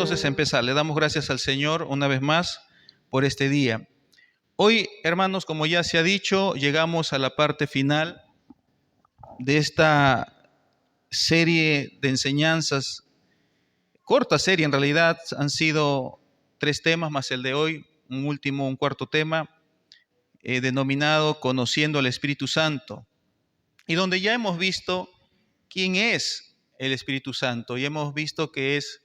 entonces empezar. Le damos gracias al Señor una vez más por este día. Hoy, hermanos, como ya se ha dicho, llegamos a la parte final de esta serie de enseñanzas, corta serie en realidad, han sido 3 temas más el de hoy, un cuarto tema, denominado Conociendo al Espíritu Santo, y donde ya hemos visto quién es el Espíritu Santo, y hemos visto que es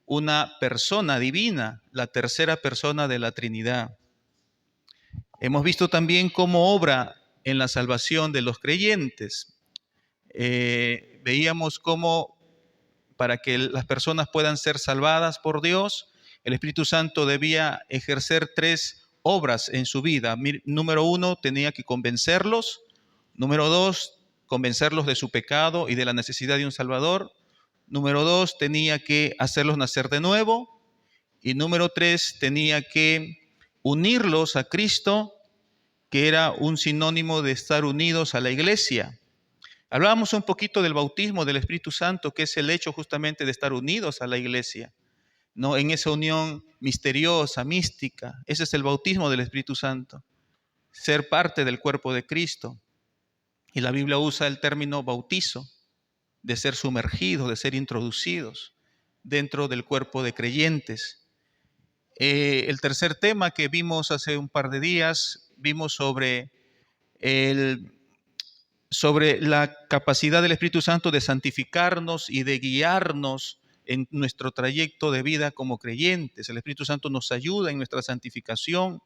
una persona divina, la tercera persona de la Trinidad. Hemos visto también cómo obra en la salvación de los creyentes. Veíamos cómo para que las personas puedan ser salvadas por Dios, el Espíritu Santo debía ejercer 3 obras en su vida. Número 1, tenía que convencerlos. Número 2, convencerlos de su pecado y de la necesidad de un Salvador. Número 2, tenía que hacerlos nacer de nuevo. Y número 3, tenía que unirlos a Cristo, que era un sinónimo de estar unidos a la iglesia. Hablábamos un poquito del bautismo del Espíritu Santo, que es el hecho justamente de estar unidos a la iglesia, ¿no? En esa unión misteriosa, mística. Ese es el bautismo del Espíritu Santo, ser parte del cuerpo de Cristo. Y la Biblia usa el término bautizo, de ser sumergidos, de ser introducidos dentro del cuerpo de creyentes. El tercer tema que vimos hace un par de días, vimos sobre la capacidad del Espíritu Santo de santificarnos y de guiarnos en nuestro trayecto de vida como creyentes. El Espíritu Santo nos ayuda en nuestra santificación,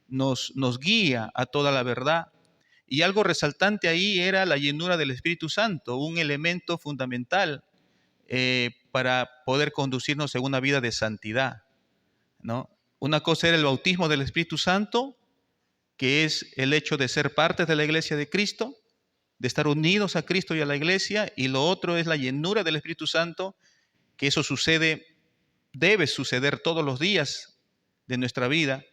nos guía a toda la verdad. Y algo resaltante ahí era la llenura del Espíritu Santo, un elemento fundamental para poder conducirnos en una vida de santidad, ¿no? Una cosa era el bautismo del Espíritu Santo, que es el hecho de ser parte de la iglesia de Cristo, de estar unidos a Cristo y a la iglesia, y lo otro es la llenura del Espíritu Santo, que eso debe suceder todos los días de nuestra vida,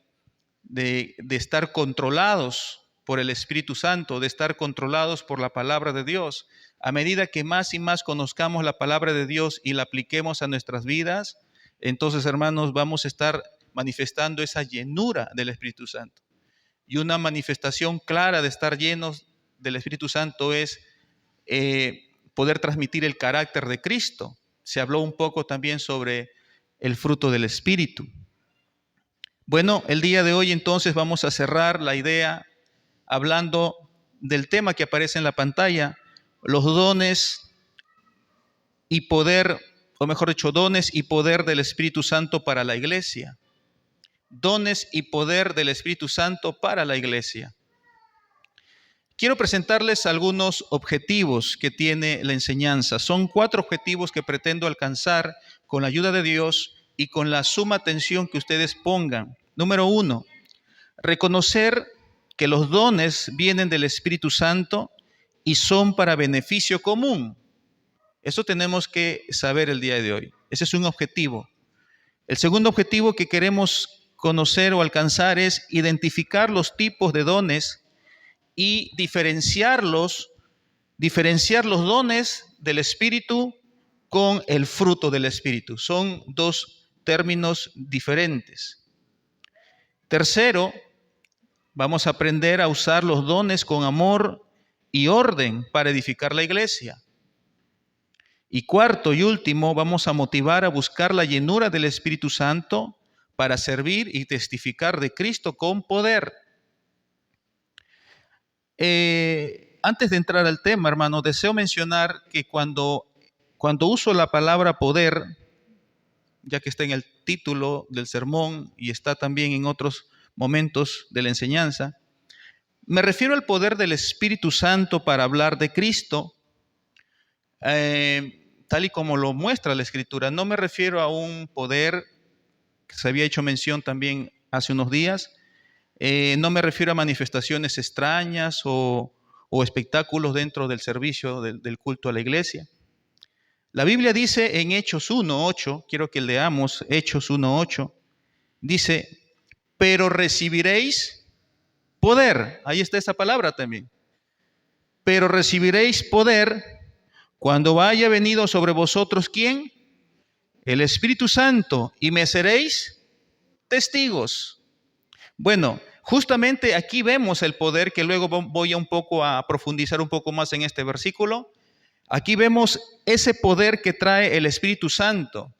de estar controlados por el Espíritu Santo, de estar controlados por la palabra de Dios. A medida que más y más conozcamos la palabra de Dios y la apliquemos a nuestras vidas, entonces, hermanos, vamos a estar manifestando esa llenura del Espíritu Santo. Y una manifestación clara de estar llenos del Espíritu Santo es poder transmitir el carácter de Cristo. Se habló un poco también sobre el fruto del Espíritu. Bueno, el día de hoy entonces vamos a cerrar la idea hablando del tema que aparece en la pantalla, los dones y poder, o mejor dicho, dones y poder del Espíritu Santo para la iglesia. Dones y poder del Espíritu Santo para la iglesia. Quiero presentarles algunos objetivos que tiene la enseñanza. Son 4 objetivos que pretendo alcanzar con la ayuda de Dios y con la suma atención que ustedes pongan. Número 1, reconocer que los dones vienen del Espíritu Santo y son para beneficio común. Eso tenemos que saber el día de hoy. Ese es un objetivo. El segundo objetivo que queremos conocer o alcanzar es identificar los tipos de dones y diferenciar los dones del Espíritu con el fruto del Espíritu. Son 2 términos diferentes. Tercero, vamos a aprender a usar los dones con amor y orden para edificar la iglesia. Y cuarto y último, vamos a motivar a buscar la llenura del Espíritu Santo para servir y testificar de Cristo con poder. Antes de entrar al tema, hermano, deseo mencionar que cuando uso la palabra poder, ya que está en el título del sermón y está también en otros momentos de la enseñanza, me refiero al poder del Espíritu Santo para hablar de Cristo, tal y como lo muestra la Escritura. No me refiero a un poder que se había hecho mención también hace unos días. No me refiero a manifestaciones extrañas o espectáculos dentro del servicio del culto a la iglesia. La Biblia dice en Hechos 1:8, quiero que leamos Hechos 1:8, dice, pero recibiréis poder. Ahí está esa palabra también. Pero recibiréis poder cuando haya venido sobre vosotros, ¿quién? el Espíritu Santo, y me seréis testigos. Bueno, justamente aquí vemos el poder, que luego voy un poco a profundizar un poco más en este versículo. Aquí vemos ese poder que trae el Espíritu Santo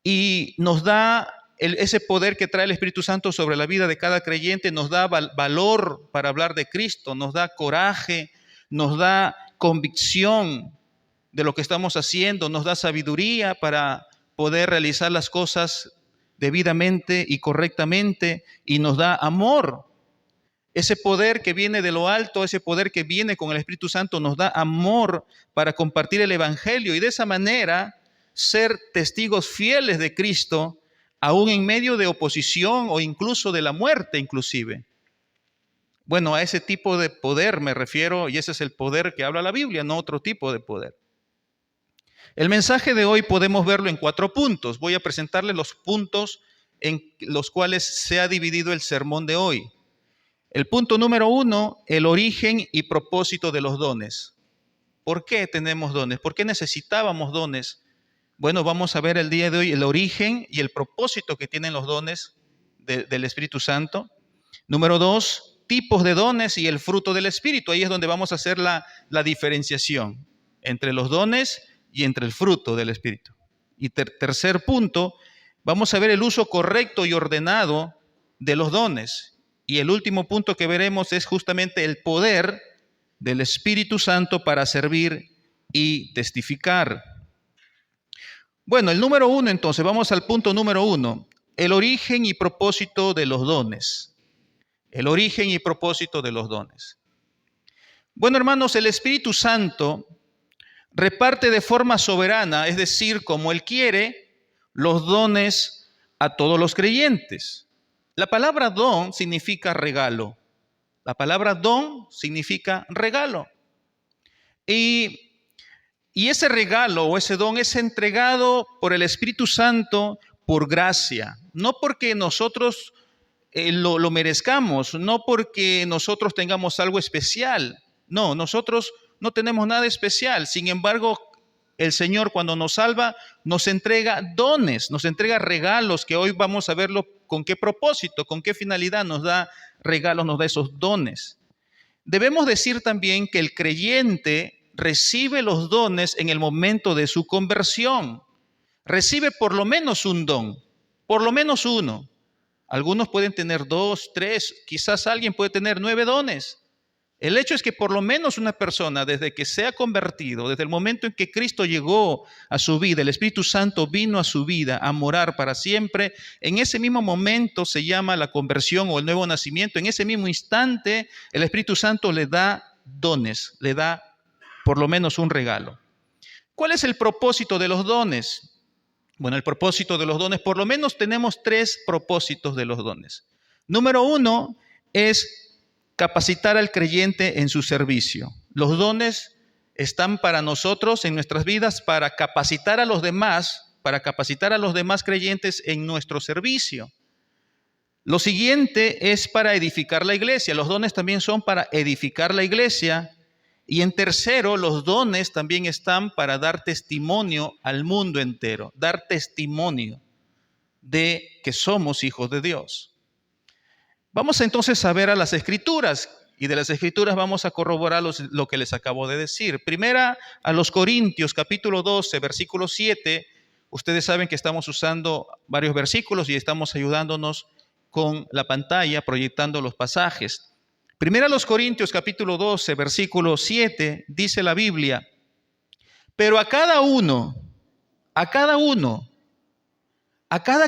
y nos da ese poder que trae el Espíritu Santo sobre la vida de cada creyente, nos da valor para hablar de Cristo, nos da coraje, nos da convicción de lo que estamos haciendo, nos da sabiduría para poder realizar las cosas debidamente y correctamente, y nos da amor. Ese poder que viene de lo alto, ese poder que viene con el Espíritu Santo, nos da amor para compartir el Evangelio y de esa manera ser testigos fieles de Cristo, aún en medio de oposición o incluso de la muerte inclusive. Bueno, a ese tipo de poder me refiero, y ese es el poder que habla la Biblia, no otro tipo de poder. El mensaje de hoy podemos verlo en 4 puntos. Voy a presentarles los puntos en los cuales se ha dividido el sermón de hoy. El punto número 1, el origen y propósito de los dones. ¿Por qué tenemos dones? ¿Por qué necesitábamos dones? Bueno, vamos a ver el día de hoy el origen y el propósito que tienen los dones del Espíritu Santo. Número 2, tipos de dones y el fruto del Espíritu. Ahí es donde vamos a hacer la diferenciación entre los dones y entre el fruto del Espíritu. Y tercer punto, vamos a ver el uso correcto y ordenado de los dones. Y el último punto que veremos es justamente el poder del Espíritu Santo para servir y testificar. Bueno, el número 1 entonces, vamos al punto número 1, el origen y propósito de los dones. El origen y propósito de los dones. Bueno, hermanos, el Espíritu Santo reparte de forma soberana, es decir, como Él quiere, los dones a todos los creyentes. La palabra don significa regalo. La palabra don significa regalo. Y ese regalo o ese don es entregado por el Espíritu Santo por gracia, no porque nosotros lo merezcamos, no porque nosotros tengamos algo especial. No, nosotros no tenemos nada especial. Sin embargo, el Señor cuando nos salva nos entrega dones, nos entrega regalos, que hoy vamos a verlo con qué propósito, con qué finalidad nos da regalos, nos da esos dones. Debemos decir también que el creyente recibe los dones en el momento de su conversión. Recibe por lo menos un don, por lo menos uno. Algunos pueden tener 2, 3, quizás alguien puede tener 9 dones. El hecho es que por lo menos una persona, desde que se ha convertido, desde el momento en que Cristo llegó a su vida, el Espíritu Santo vino a su vida a morar para siempre, en ese mismo momento se llama la conversión o el nuevo nacimiento. En ese mismo instante, el Espíritu Santo le da dones, le da por lo menos un regalo. ¿Cuál es el propósito de los dones? Bueno, el propósito de los dones, por lo menos tenemos 3 propósitos de los dones. Número 1 es capacitar al creyente en su servicio. Los dones están para nosotros en nuestras vidas para capacitar a los demás creyentes en nuestro servicio. Lo siguiente es para edificar la iglesia. Los dones también son para edificar la iglesia. Y en tercero, los dones también están para dar testimonio al mundo entero, dar testimonio de que somos hijos de Dios. Vamos entonces a ver a las Escrituras, y de las Escrituras vamos a corroborar lo que les acabo de decir. Primera a los Corintios, capítulo 12, versículo 7. Ustedes saben que estamos usando varios versículos y estamos ayudándonos con la pantalla, proyectando los pasajes. Primera a los Corintios, capítulo 12, versículo 7, dice la Biblia: pero a cada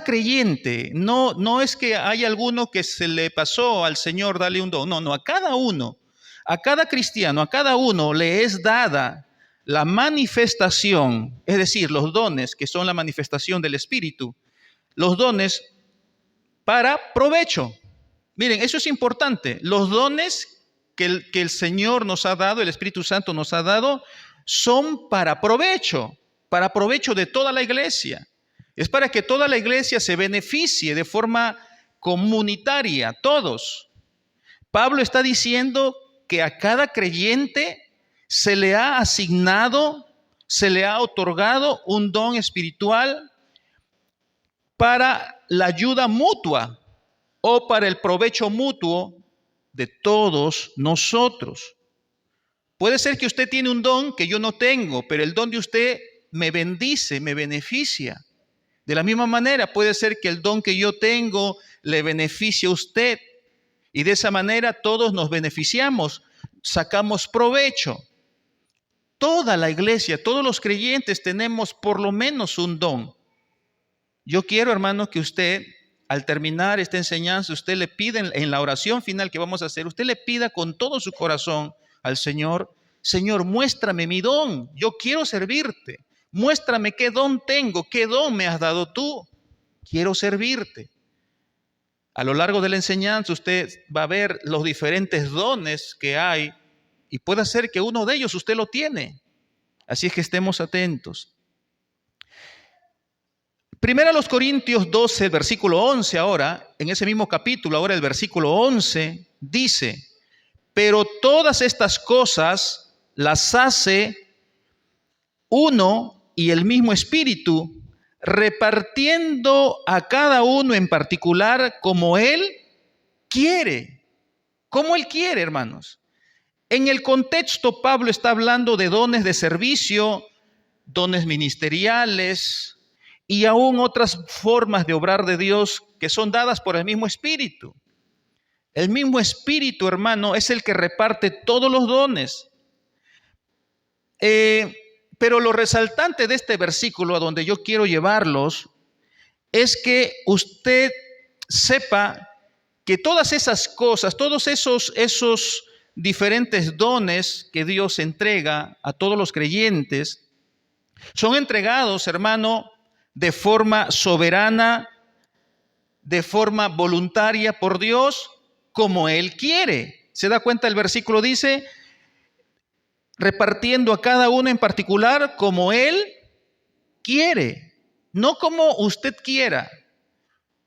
creyente, no es que hay alguno que se le pasó al Señor darle un don, no, a cada cristiano, a cada uno le es dada la manifestación, es decir, los dones que son la manifestación del Espíritu, los dones para provecho. Miren, eso es importante. Los dones que el Señor nos ha dado, el Espíritu Santo nos ha dado, son para provecho de toda la iglesia. Es para que toda la iglesia se beneficie de forma comunitaria, todos. Pablo está diciendo que a cada creyente se le ha asignado se le ha otorgado un don espiritual para la ayuda mutua o para el provecho mutuo de todos nosotros. Puede ser que usted tiene un don que yo no tengo, pero el don de usted me bendice, me beneficia. De la misma manera, puede ser que el don que yo tengo le beneficie a usted. Y de esa manera todos nos beneficiamos, sacamos provecho. Toda la iglesia, todos los creyentes tenemos por lo menos un don. Yo quiero, hermanos, que usted, al terminar esta enseñanza, usted le pida en la oración final que vamos a hacer, usted le pida con todo su corazón al Señor: Señor, muéstrame mi don, yo quiero servirte. Muéstrame qué don tengo, qué don me has dado tú. Quiero servirte. A lo largo de la enseñanza usted va a ver los diferentes dones que hay y puede ser que uno de ellos usted lo tiene. Así es que estemos atentos. Primero a los Corintios 12, versículo 11 ahora, en ese mismo capítulo, ahora el versículo 11 dice: pero todas estas cosas las hace uno y el mismo Espíritu, repartiendo a cada uno en particular como Él quiere. Como Él quiere, hermanos. En el contexto, Pablo está hablando de dones de servicio, dones ministeriales y aún otras formas de obrar de Dios que son dadas por el mismo Espíritu. El mismo Espíritu, hermano, es el que reparte todos los dones. Pero lo resaltante de este versículo, a donde yo quiero llevarlos, es que usted sepa que todas esas cosas, todos esos diferentes dones que Dios entrega a todos los creyentes, son entregados, hermano, de forma soberana, de forma voluntaria por Dios, como Él quiere. ¿Se da cuenta? El versículo dice: repartiendo a cada uno en particular como Él quiere, no como usted quiera,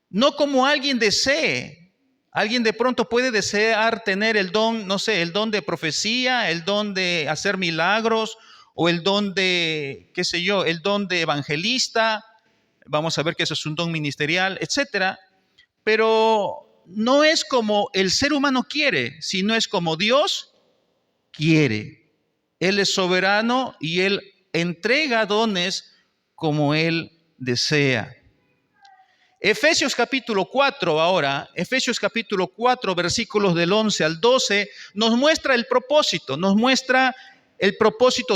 no como alguien desee. Alguien de pronto puede desear tener el don, no sé, el don de profecía, el don de hacer milagros, o el don de, qué sé yo, el don de evangelista. Vamos a ver que eso es un don ministerial, etcétera. Pero no es como el ser humano quiere, sino es como Dios quiere. Él es soberano y Él entrega dones como Él desea. Efesios capítulo 4 ahora, Efesios capítulo 4, versículos del 11 al 12, nos muestra el propósito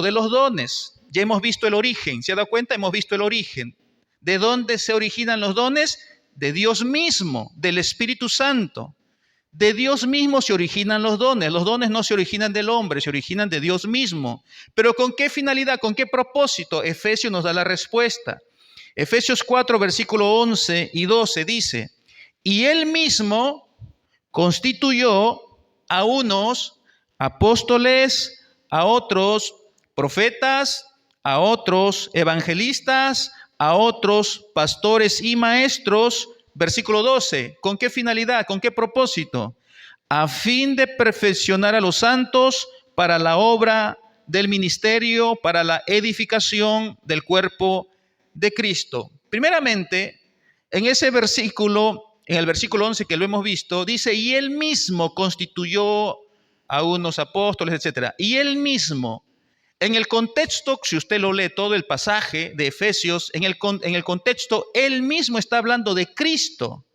de los dones. Ya hemos visto el origen, ¿se ha dado cuenta? Hemos visto el origen. ¿De dónde se originan los dones? De Dios mismo, del Espíritu Santo. De Dios mismo se originan los dones. Los dones no se originan del hombre, se originan de Dios mismo. Pero ¿con qué finalidad? ¿Con qué propósito? Efesios nos da la respuesta. Efesios 4, versículo 11 y 12 dice: y Él mismo constituyó a unos apóstoles, a otros profetas, a otros evangelistas, a otros pastores y maestros. Versículo 12, ¿con qué finalidad? ¿Con qué propósito? A fin de perfeccionar a los santos para la obra del ministerio, para la edificación del cuerpo de Cristo. Primeramente, en ese versículo, en el versículo 11 que lo hemos visto, dice: y Él mismo constituyó a unos apóstoles, etcétera. Y Él mismo. En el contexto, si usted lo lee todo el pasaje de Efesios, en el contexto, Él mismo está hablando de Cristo.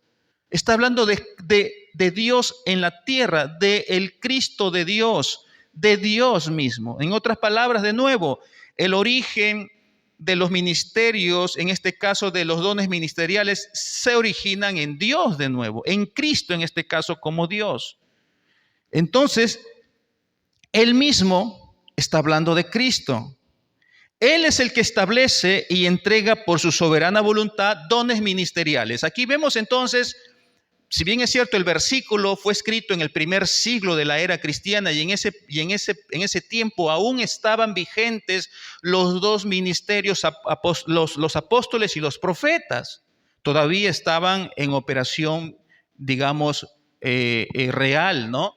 Está hablando de Dios en la tierra, del Cristo de Dios mismo. En otras palabras, de nuevo, el origen de los ministerios, en este caso de los dones ministeriales, se originan en Dios de nuevo, en Cristo en este caso como Dios. Entonces, Él mismo está hablando de Cristo. Él es el que establece y entrega por su soberana voluntad dones ministeriales. Aquí vemos entonces, si bien es cierto, el versículo fue escrito en el primer siglo de la era cristiana y en ese tiempo aún estaban vigentes los dos ministerios, los apóstoles y los profetas. Todavía estaban en operación, digamos, real, ¿no?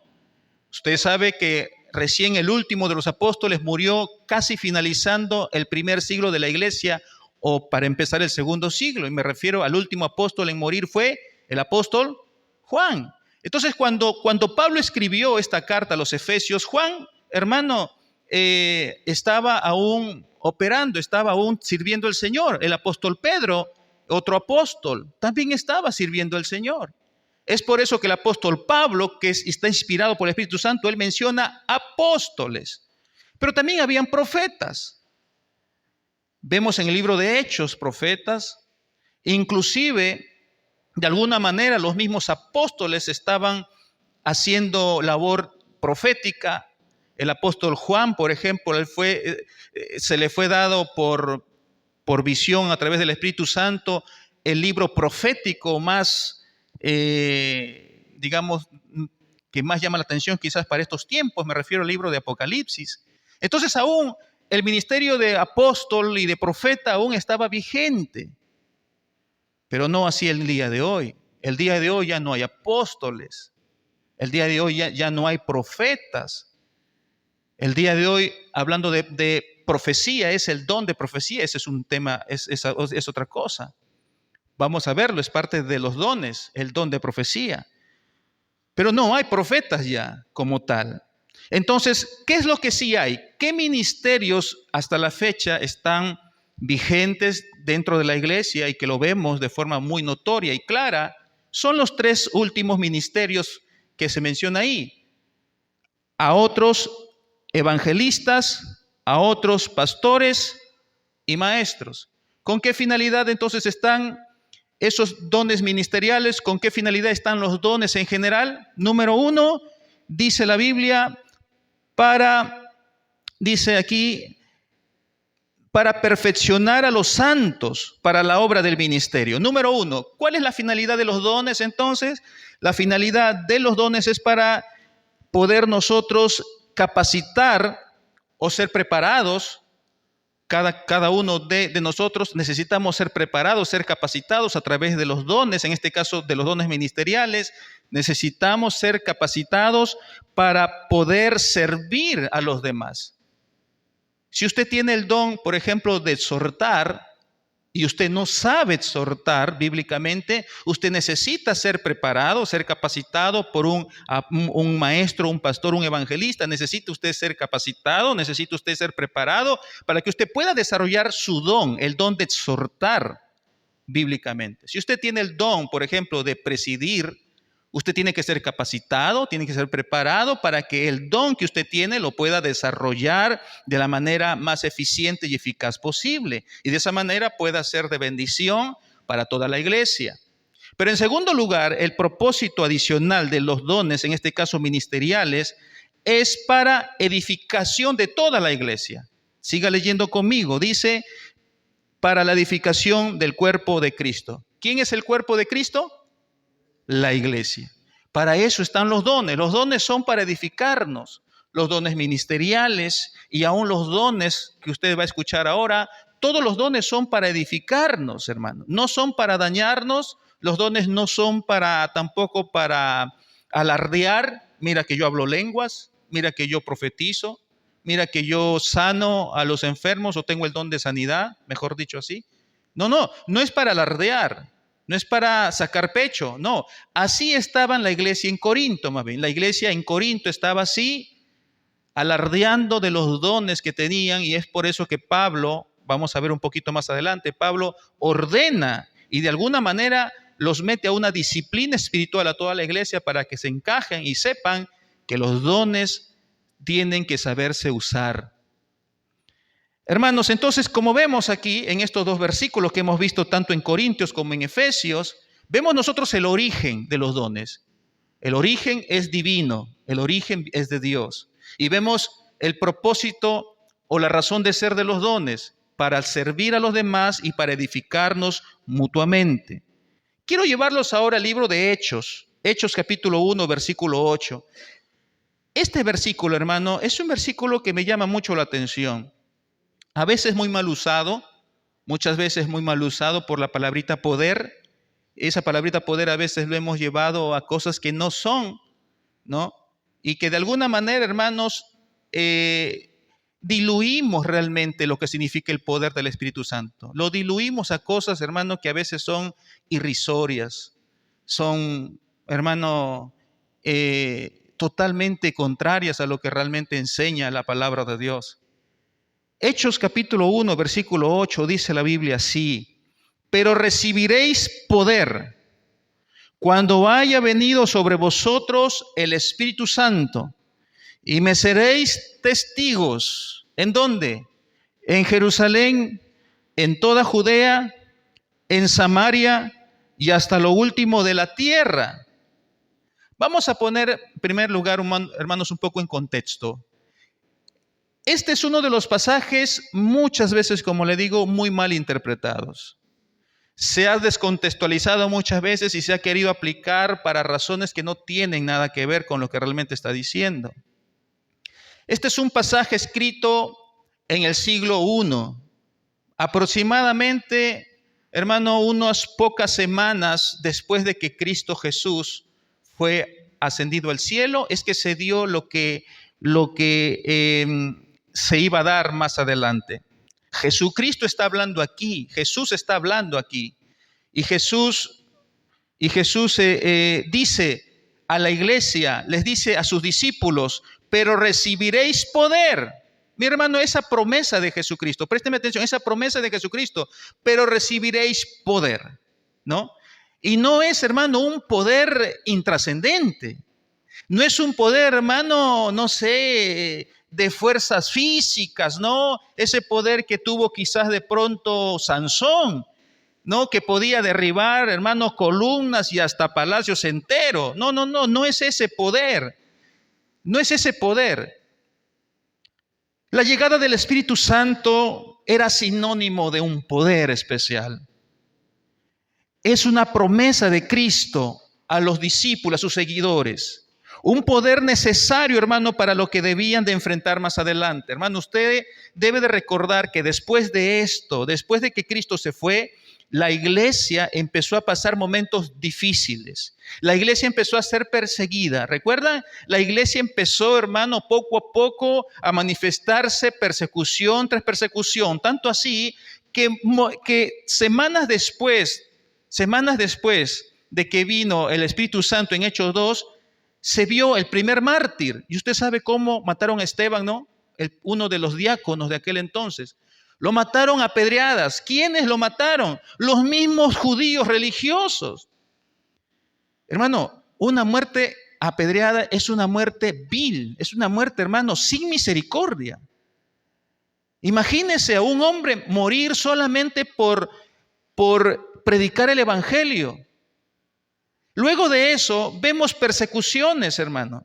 Usted sabe que recién el último de los apóstoles murió casi finalizando el primer siglo de la iglesia o para empezar el segundo siglo. Y me refiero al último apóstol en morir fue el apóstol Juan. Entonces, cuando Pablo escribió esta carta a los Efesios, Juan, hermano, estaba aún operando, estaba aún sirviendo al Señor. El apóstol Pedro, otro apóstol, también estaba sirviendo al Señor. Es por eso que el apóstol Pablo, que está inspirado por el Espíritu Santo, él menciona apóstoles. Pero también habían profetas. Vemos en el libro de Hechos profetas, inclusive de alguna manera los mismos apóstoles estaban haciendo labor profética. El apóstol Juan, por ejemplo, se le fue dado por visión a través del Espíritu Santo el libro profético más, digamos, que más llama la atención quizás para estos tiempos. Me refiero al libro de Apocalipsis. Entonces aún el ministerio de apóstol y de profeta aún estaba vigente, pero no así el día de hoy. El día de hoy ya no hay apóstoles. El día de hoy ya no hay profetas. El día de hoy, hablando de profecía, es el don de profecía. Ese es un tema, es otra cosa. Vamos a verlo, es parte de los dones, el don de profecía. Pero no hay profetas ya como tal. Entonces, ¿qué es lo que sí hay? ¿Qué ministerios hasta la fecha están vigentes dentro de la iglesia y que lo vemos de forma muy notoria y clara? Son los tres últimos ministerios que se menciona ahí. A otros evangelistas, a otros pastores y maestros. ¿Con qué finalidad entonces están esos dones ministeriales? ¿Con qué finalidad están los dones en general? Número uno, dice la Biblia, dice aquí, para perfeccionar a los santos para la obra del ministerio. Número uno, ¿cuál es la finalidad de los dones entonces? La finalidad de los dones es para poder nosotros capacitar o ser preparados. Cada uno de nosotros necesitamos ser preparados, ser capacitados a través de los dones, en este caso de los dones ministeriales. Necesitamos ser capacitados para poder servir a los demás. Si usted tiene el don, por ejemplo, de exhortar, y usted no sabe exhortar bíblicamente, usted necesita ser preparado, ser capacitado por un maestro, un pastor, un evangelista. Necesita usted ser capacitado, necesita usted ser preparado para que usted pueda desarrollar su don, el don de exhortar bíblicamente. Si usted tiene el don, por ejemplo, de presidir, usted tiene que ser capacitado, tiene que ser preparado para que el don que usted tiene lo pueda desarrollar de la manera más eficiente y eficaz posible. Y de esa manera pueda ser de bendición para toda la iglesia. Pero en segundo lugar, el propósito adicional de los dones, en este caso ministeriales, es para edificación de toda la iglesia. Siga leyendo conmigo. Dice, para la edificación del cuerpo de Cristo. ¿Quién es el cuerpo de Cristo? La iglesia. Para eso están los dones. Los dones son para edificarnos. Los dones ministeriales y aún los dones que usted va a escuchar ahora, todos los dones son para edificarnos, hermano. No son para dañarnos. Los dones no son tampoco para alardear. Mira que yo hablo lenguas, mira que yo profetizo, mira que yo sano a los enfermos o tengo el don de sanidad, mejor dicho así. No es para alardear. No es para sacar pecho, no. Así estaba la iglesia en Corinto, más bien. La iglesia en Corinto estaba así, alardeando de los dones que tenían, y es por eso que Pablo, vamos a ver un poquito más adelante, Pablo ordena y de alguna manera los mete a una disciplina espiritual a toda la iglesia para que se encajen y sepan que los dones tienen que saberse usar. Hermanos, entonces, como vemos aquí en estos dos versículos que hemos visto tanto en Corintios como en Efesios, vemos nosotros el origen de los dones. El origen es divino, el origen es de Dios. Y vemos el propósito o la razón de ser de los dones, para servir a los demás y para edificarnos mutuamente. Quiero llevarlos ahora al libro de Hechos, Hechos capítulo 1, versículo 8. Este versículo, hermano, es un versículo que me llama mucho la atención. A veces muy mal usado, muchas veces muy mal usado por la palabrita poder. Esa palabrita poder a veces lo hemos llevado a cosas que no son, ¿no? Y que de alguna manera, hermanos, diluimos realmente lo que significa el poder del Espíritu Santo. Lo diluimos a cosas, hermano, que a veces son irrisorias, son, hermano, totalmente contrarias a lo que realmente enseña la palabra de Dios. Hechos capítulo 1, versículo 8, dice la Biblia así: pero recibiréis poder cuando haya venido sobre vosotros el Espíritu Santo, y me seréis testigos. ¿En dónde? En Jerusalén, en toda Judea, en Samaria y hasta lo último de la tierra. Vamos a poner en primer lugar, hermanos, un poco en contexto. Este es uno de los pasajes muchas veces, como le digo, muy mal interpretados. Se ha descontextualizado muchas veces y se ha querido aplicar para razones que no tienen nada que ver con lo que realmente está diciendo. Este es un pasaje escrito en el siglo I, aproximadamente, hermano, unas pocas semanas después de que Cristo Jesús fue ascendido al cielo, es que se dio lo que se iba a dar más adelante. Jesucristo está hablando aquí, Jesús está hablando aquí, y Jesús dice a la iglesia, les dice a sus discípulos: pero recibiréis poder. Mi hermano, esa promesa de Jesucristo, présteme atención, esa promesa de Jesucristo, pero recibiréis poder, ¿no? Y no es, hermano, un poder intrascendente. No es un poder, hermano, no sé, de fuerzas físicas, ¿no? Ese poder que tuvo quizás de pronto Sansón, ¿no? Que podía derribar, hermano, columnas y hasta palacios enteros. No es ese poder. No es ese poder. La llegada del Espíritu Santo era sinónimo de un poder especial. Es una promesa de Cristo a los discípulos, a sus seguidores. Un poder necesario, hermano, para lo que debían de enfrentar más adelante. Hermano, usted debe de recordar que después de esto, después de que Cristo se fue, la iglesia empezó a pasar momentos difíciles. La iglesia empezó a ser perseguida. ¿Recuerdan? La iglesia empezó, hermano, poco a poco a manifestarse persecución tras persecución. Tanto así que semanas después de que vino el Espíritu Santo en Hechos 2, se vio el primer mártir. Y usted sabe cómo mataron a Esteban, ¿no? Uno de los diáconos de aquel entonces. Lo mataron a pedradas. ¿Quiénes lo mataron? Los mismos judíos religiosos. Hermano, una muerte apedreada es una muerte vil, es una muerte, hermano, sin misericordia. Imagínese a un hombre morir solamente por predicar el evangelio. Luego de eso vemos persecuciones, hermano.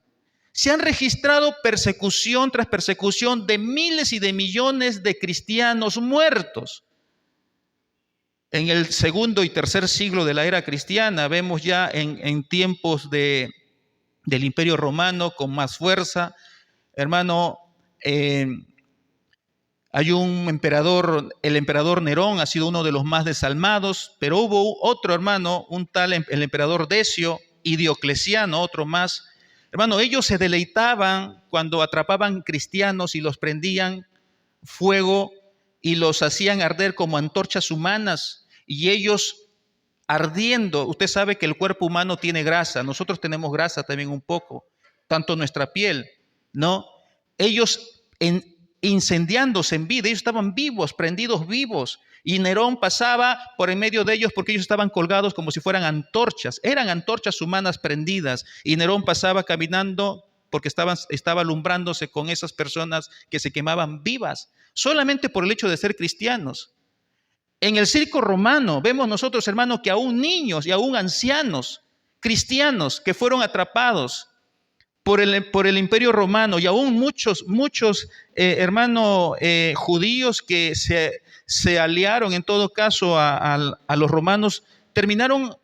Se han registrado persecución tras persecución de miles y de millones de cristianos muertos. En el segundo y tercer siglo de la era cristiana, vemos ya en tiempos del Imperio Romano con más fuerza, hermano, hay un emperador, el emperador Nerón ha sido uno de los más desalmados, pero hubo otro, hermano, el emperador Decio y Diocleciano, otro más. Hermano, ellos se deleitaban cuando atrapaban cristianos y los prendían fuego y los hacían arder como antorchas humanas, y ellos ardiendo. Usted sabe que el cuerpo humano tiene grasa, nosotros tenemos grasa también un poco, tanto nuestra piel, ¿no? Ellos incendiándose en vida, ellos estaban vivos, prendidos vivos, y Nerón pasaba por en medio de ellos porque ellos estaban colgados como si fueran antorchas, eran antorchas humanas prendidas, y Nerón pasaba caminando porque estaba alumbrándose con esas personas que se quemaban vivas, solamente por el hecho de ser cristianos. En el circo romano vemos nosotros, hermanos, que aún niños y aún ancianos cristianos que fueron atrapados por el imperio romano, y aún muchos hermanos judíos que se aliaron en todo caso a los romanos, terminaron,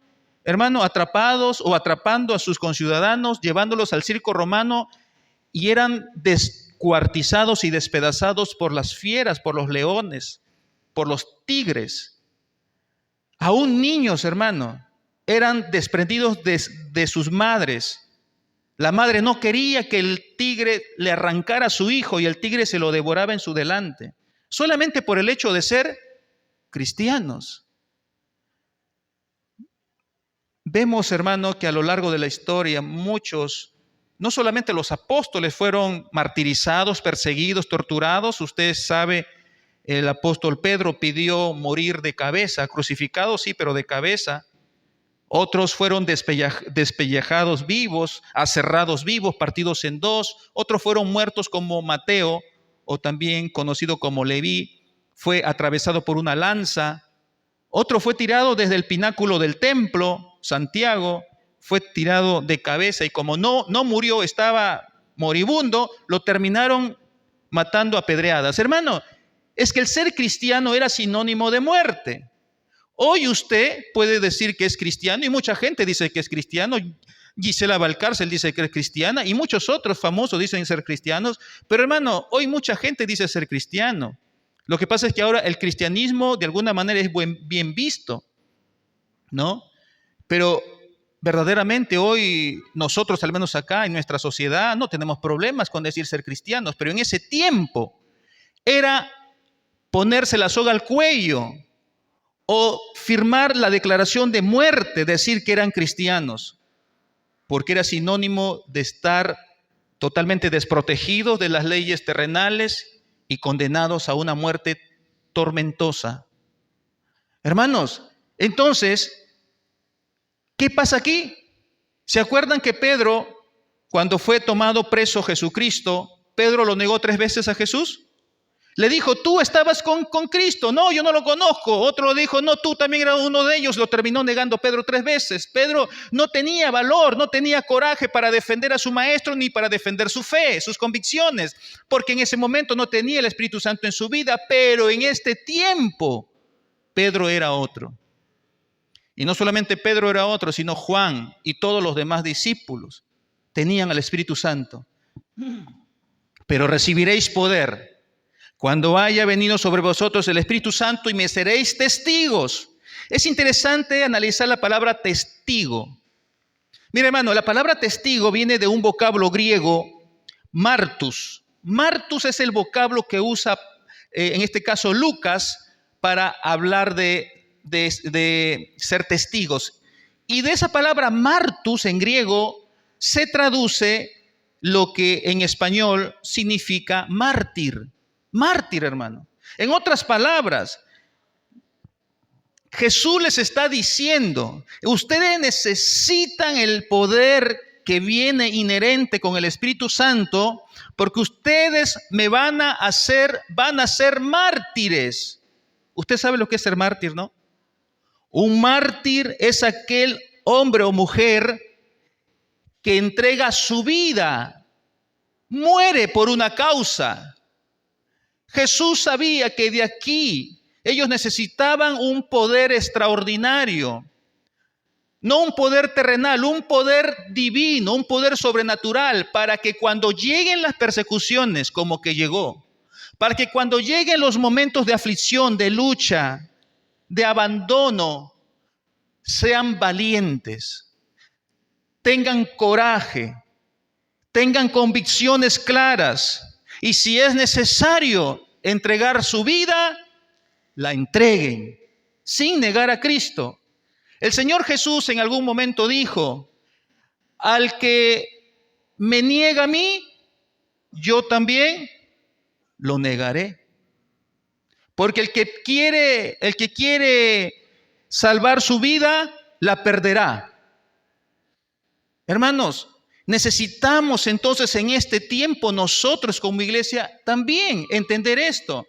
hermano, atrapados o atrapando a sus conciudadanos, llevándolos al circo romano, y eran descuartizados y despedazados por las fieras, por los leones, por los tigres. Aún niños, hermano, eran desprendidos de sus madres La madre no quería que el tigre le arrancara a su hijo y el tigre se lo devoraba en su delante, solamente por el hecho de ser cristianos. Vemos, hermano, que a lo largo de la historia muchos, no solamente los apóstoles fueron martirizados, perseguidos, torturados. Usted sabe, el apóstol Pedro pidió morir de cabeza, crucificado sí, pero de cabeza. Otros fueron despellejados vivos, aserrados vivos, partidos en dos. Otros fueron muertos como Mateo, o también conocido como Leví, fue atravesado por una lanza. Otro fue tirado desde el pináculo del templo. Santiago fue tirado de cabeza y como no murió, estaba moribundo, lo terminaron matando a pedradas. Hermano, es que el ser cristiano era sinónimo de muerte. Hoy usted puede decir que es cristiano y mucha gente dice que es cristiano. Gisela Valcárcel dice que es cristiana y muchos otros famosos dicen ser cristianos. Pero hermano, hoy mucha gente dice ser cristiano. Lo que pasa es que ahora el cristianismo de alguna manera es bien visto, ¿no? Pero verdaderamente hoy nosotros, al menos acá en nuestra sociedad, no tenemos problemas con decir ser cristianos. Pero en ese tiempo era ponerse la soga al cuello o firmar la declaración de muerte, decir que eran cristianos, porque era sinónimo de estar totalmente desprotegidos de las leyes terrenales y condenados a una muerte tormentosa. Hermanos, entonces, ¿qué pasa aquí? ¿Se acuerdan que Pedro, cuando fue tomado preso Jesucristo, Pedro lo negó 3 veces a Jesús? Le dijo, tú estabas con Cristo. No, yo no lo conozco. Otro dijo, no, tú también eras uno de ellos. Lo terminó negando Pedro 3 veces. Pedro no tenía valor, no tenía coraje para defender a su maestro ni para defender su fe, sus convicciones, porque en ese momento no tenía el Espíritu Santo en su vida, pero en este tiempo Pedro era otro. Y no solamente Pedro era otro, sino Juan y todos los demás discípulos tenían al Espíritu Santo. Pero recibiréis poder cuando haya venido sobre vosotros el Espíritu Santo y me seréis testigos. Es interesante analizar la palabra testigo. Mira, hermano, la palabra testigo viene de un vocablo griego, martus. Martus es el vocablo que usa, en este caso, Lucas, para hablar de ser testigos. Y de esa palabra martus en griego se traduce lo que en español significa mártir. Mártir, hermano. En otras palabras, Jesús les está diciendo, ustedes necesitan el poder que viene inherente con el Espíritu Santo, porque ustedes me van a ser mártires. Usted sabe lo que es ser mártir, ¿no? Un mártir es aquel hombre o mujer que entrega su vida, muere por una causa. Jesús sabía que de aquí ellos necesitaban un poder extraordinario, no un poder terrenal, un poder divino, un poder sobrenatural, para que cuando lleguen las persecuciones, como que llegó, para que cuando lleguen los momentos de aflicción, de lucha, de abandono, sean valientes, tengan coraje, tengan convicciones claras y si es necesario entregar su vida, la entreguen sin negar a Cristo. El Señor Jesús en algún momento dijo, al que me niega a mí, yo también lo negaré. Porque el que quiere salvar su vida, la perderá. Hermanos, necesitamos entonces en este tiempo nosotros como iglesia también entender esto.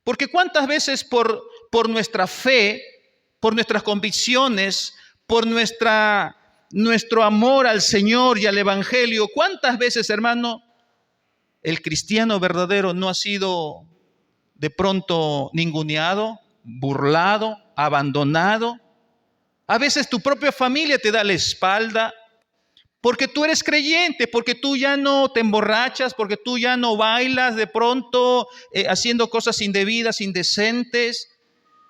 Porque cuántas veces por nuestra fe, por nuestras convicciones, por nuestro amor al Señor y al Evangelio, cuántas veces, hermano, el cristiano verdadero no ha sido de pronto ninguneado, burlado, abandonado. A veces tu propia familia te da la espalda porque tú eres creyente, porque tú ya no te emborrachas, porque tú ya no bailas de pronto haciendo cosas indebidas, indecentes.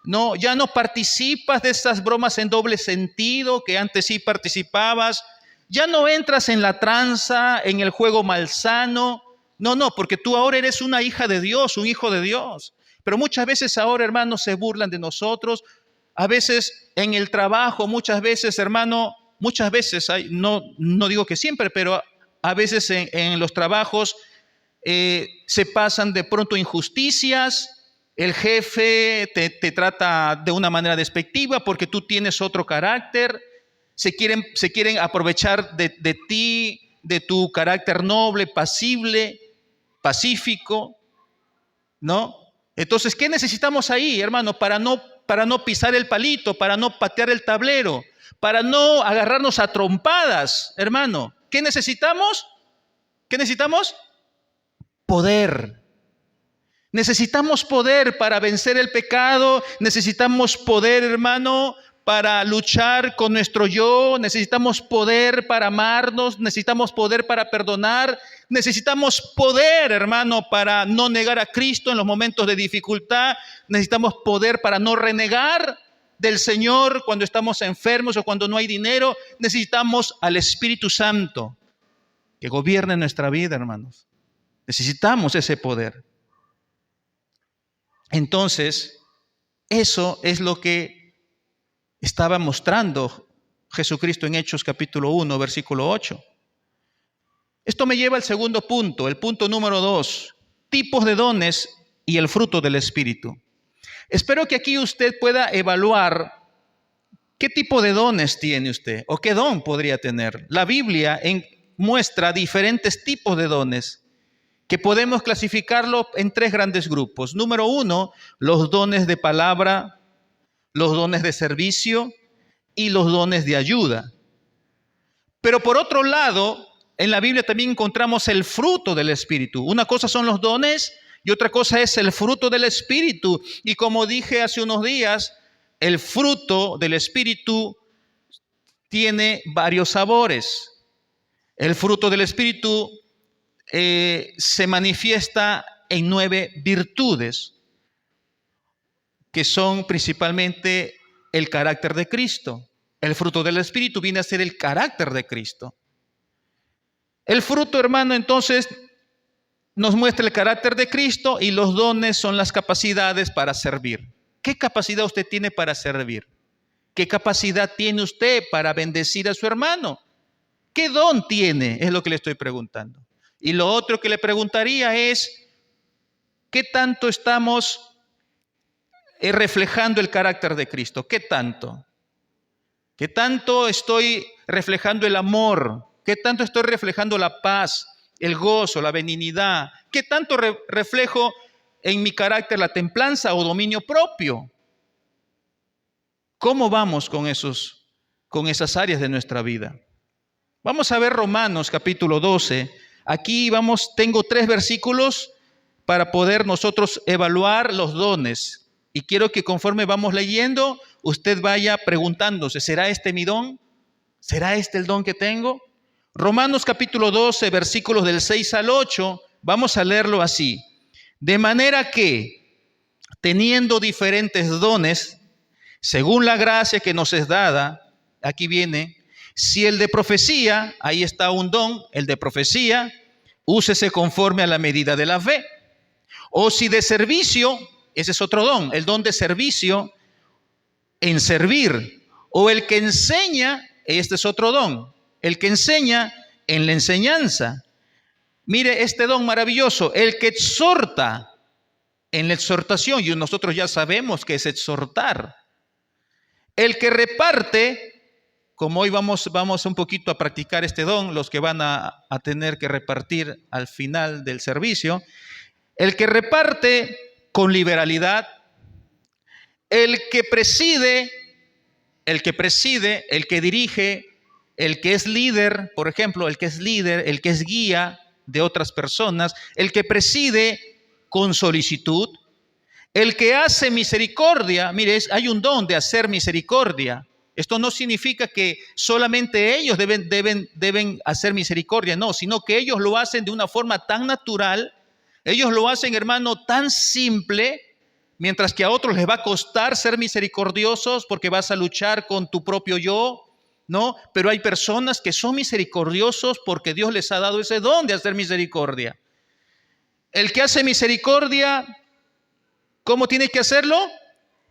No, ya no participas de esas bromas en doble sentido que antes sí participabas. Ya no entras en la tranza, en el juego malsano. No, porque tú ahora eres una hija de Dios, un hijo de Dios. Pero muchas veces ahora, hermanos, se burlan de nosotros. A veces en el trabajo, muchas veces, hermano, muchas veces, no digo que siempre, pero a veces en los trabajos se pasan de pronto injusticias. El jefe te trata de una manera despectiva porque tú tienes otro carácter. Se quieren aprovechar de ti, de tu carácter noble, pasible, pacífico, ¿no? Entonces, ¿qué necesitamos ahí, hermano? Para no pisar el palito, para no patear el tablero, para no agarrarnos a trompadas, hermano. ¿Qué necesitamos? ¿Qué necesitamos? Poder. Necesitamos poder para vencer el pecado, necesitamos poder, hermano, para luchar con nuestro yo, necesitamos poder para amarnos, necesitamos poder para perdonar, necesitamos poder, hermano, para no negar a Cristo en los momentos de dificultad, necesitamos poder para no renegar del Señor cuando estamos enfermos o cuando no hay dinero, necesitamos al Espíritu Santo que gobierne nuestra vida, hermanos. Necesitamos ese poder. Entonces, eso es lo que estaba mostrando Jesucristo en Hechos capítulo 1, versículo 8. Esto me lleva al segundo punto, el punto número 2, tipos de dones y el fruto del Espíritu. Espero que aquí usted pueda evaluar qué tipo de dones tiene usted o qué don podría tener. La Biblia muestra diferentes tipos de dones que podemos clasificarlo en tres grandes grupos. Número 1, los dones de palabra, los dones de servicio y los dones de ayuda. Pero por otro lado, en la Biblia también encontramos el fruto del Espíritu. Una cosa son los dones y otra cosa es el fruto del Espíritu. Y como dije hace unos días, el fruto del Espíritu tiene varios sabores. El fruto del Espíritu se manifiesta en 9 virtudes, que son principalmente el carácter de Cristo. El fruto del Espíritu viene a ser el carácter de Cristo. El fruto, hermano, entonces nos muestra el carácter de Cristo y los dones son las capacidades para servir. ¿Qué capacidad usted tiene para servir? ¿Qué capacidad tiene usted para bendecir a su hermano? ¿Qué don tiene? Es lo que le estoy preguntando. Y lo otro que le preguntaría es, ¿qué tanto estamos reflejando el carácter de Cristo? ¿Qué tanto? ¿Qué tanto estoy reflejando el amor? ¿Qué tanto estoy reflejando la paz, el gozo, la benignidad? ¿Qué tanto reflejo en mi carácter la templanza o dominio propio? ¿Cómo vamos con esas áreas de nuestra vida? Vamos a ver Romanos capítulo 12. Aquí tengo 3 versículos para poder nosotros evaluar los dones. Y quiero que conforme vamos leyendo, usted vaya preguntándose, ¿será este mi don? ¿Será este el don que tengo? Romanos capítulo 12, versículos del 6 al 8, vamos a leerlo así. De manera que, teniendo diferentes dones, según la gracia que nos es dada, aquí viene, si el de profecía, ahí está un don, el de profecía, úsese conforme a la medida de la fe. O si de servicio, ese es otro don, el don de servicio en servir. O el que enseña, este es otro don, el que enseña en la enseñanza. Mire este don maravilloso, el que exhorta en la exhortación, y nosotros ya sabemos que es exhortar. El que reparte, como hoy vamos un poquito a practicar este don, los que van a tener que repartir al final del servicio, el que reparte con liberalidad, el que preside, el que dirige, el que es líder, por ejemplo, el que es líder, el que es guía de otras personas, el que preside con solicitud, el que hace misericordia. Mire, hay un don de hacer misericordia. Esto no significa que solamente ellos deben hacer misericordia, no, sino que ellos lo hacen de una forma tan natural, ellos lo hacen, hermano, tan simple, mientras que a otros les va a costar ser misericordiosos porque vas a luchar con tu propio yo, ¿no? Pero hay personas que son misericordiosos porque Dios les ha dado ese don de hacer misericordia. El que hace misericordia, ¿cómo tiene que hacerlo?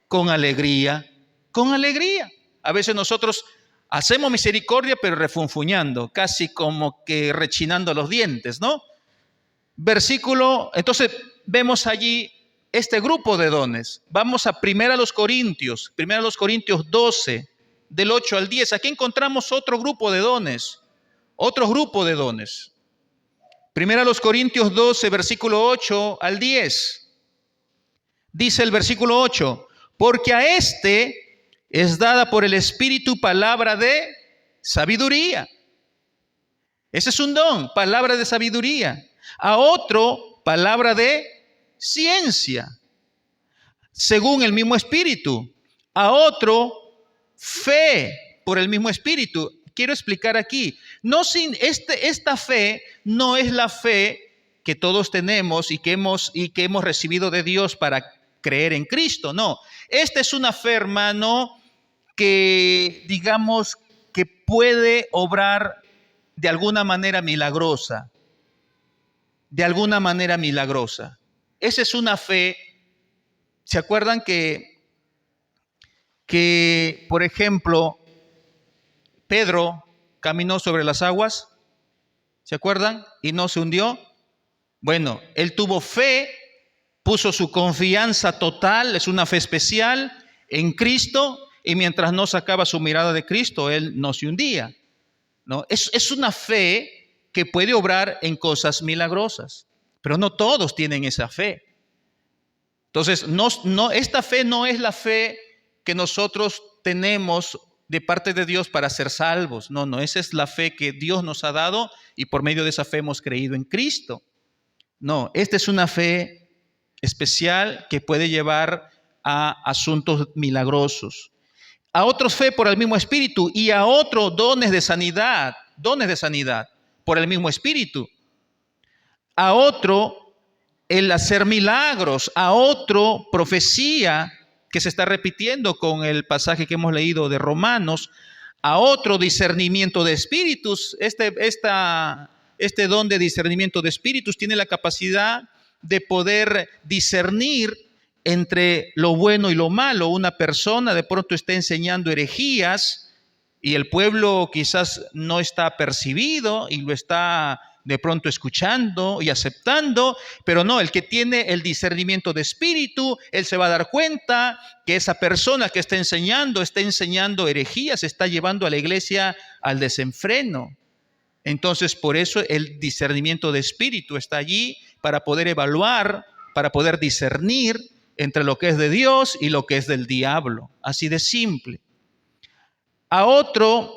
Con alegría, con alegría. A veces nosotros hacemos misericordia, pero refunfuñando, casi como que rechinando los dientes, ¿no? Entonces vemos allí este grupo de dones. Vamos a 1 Corintios 12, del 8 al 10. Aquí encontramos otro grupo de dones, otro grupo de dones. 1 Corintios 12, versículo 8 al 10. Dice el versículo 8, porque a este es dada por el Espíritu palabra de sabiduría. Ese es un don, palabra de sabiduría. A otro, palabra de ciencia, según el mismo Espíritu. A otro, fe por el mismo Espíritu. Quiero explicar aquí, esta fe no es la fe que todos tenemos y que hemos recibido de Dios para creer en Cristo, no. Esta es una fe, hermano, que digamos que puede obrar de alguna manera milagrosa. De alguna manera milagrosa. Esa es una fe. ¿Se acuerdan que por ejemplo, Pedro caminó sobre las aguas? ¿Se acuerdan? Y no se hundió. Bueno, él tuvo fe, puso su confianza total, es una fe especial en Cristo, y mientras no sacaba su mirada de Cristo, él no se hundía, ¿no? Es una fe que puede obrar en cosas milagrosas, pero no todos tienen esa fe. Entonces, esta fe no es la fe que nosotros tenemos de parte de Dios para ser salvos. No, esa es la fe que Dios nos ha dado y por medio de esa fe hemos creído en Cristo. No, esta es una fe especial que puede llevar a asuntos milagrosos. A otros fe por el mismo Espíritu y a otros dones de sanidad por el mismo Espíritu. A otro el hacer milagros, a otro profecía, que se está repitiendo con el pasaje que hemos leído de Romanos, a otro discernimiento de espíritus. Este don de discernimiento de espíritus tiene la capacidad de poder discernir entre lo bueno y lo malo. Una persona de pronto está enseñando herejías y el pueblo quizás no está percibido y lo está de pronto escuchando y aceptando, pero no, el que tiene el discernimiento de espíritu, él se va a dar cuenta que esa persona que está enseñando herejías, está llevando a la iglesia al desenfreno. Entonces, por eso el discernimiento de espíritu está allí para poder evaluar, para poder discernir entre lo que es de Dios y lo que es del diablo. Así de simple. A otro,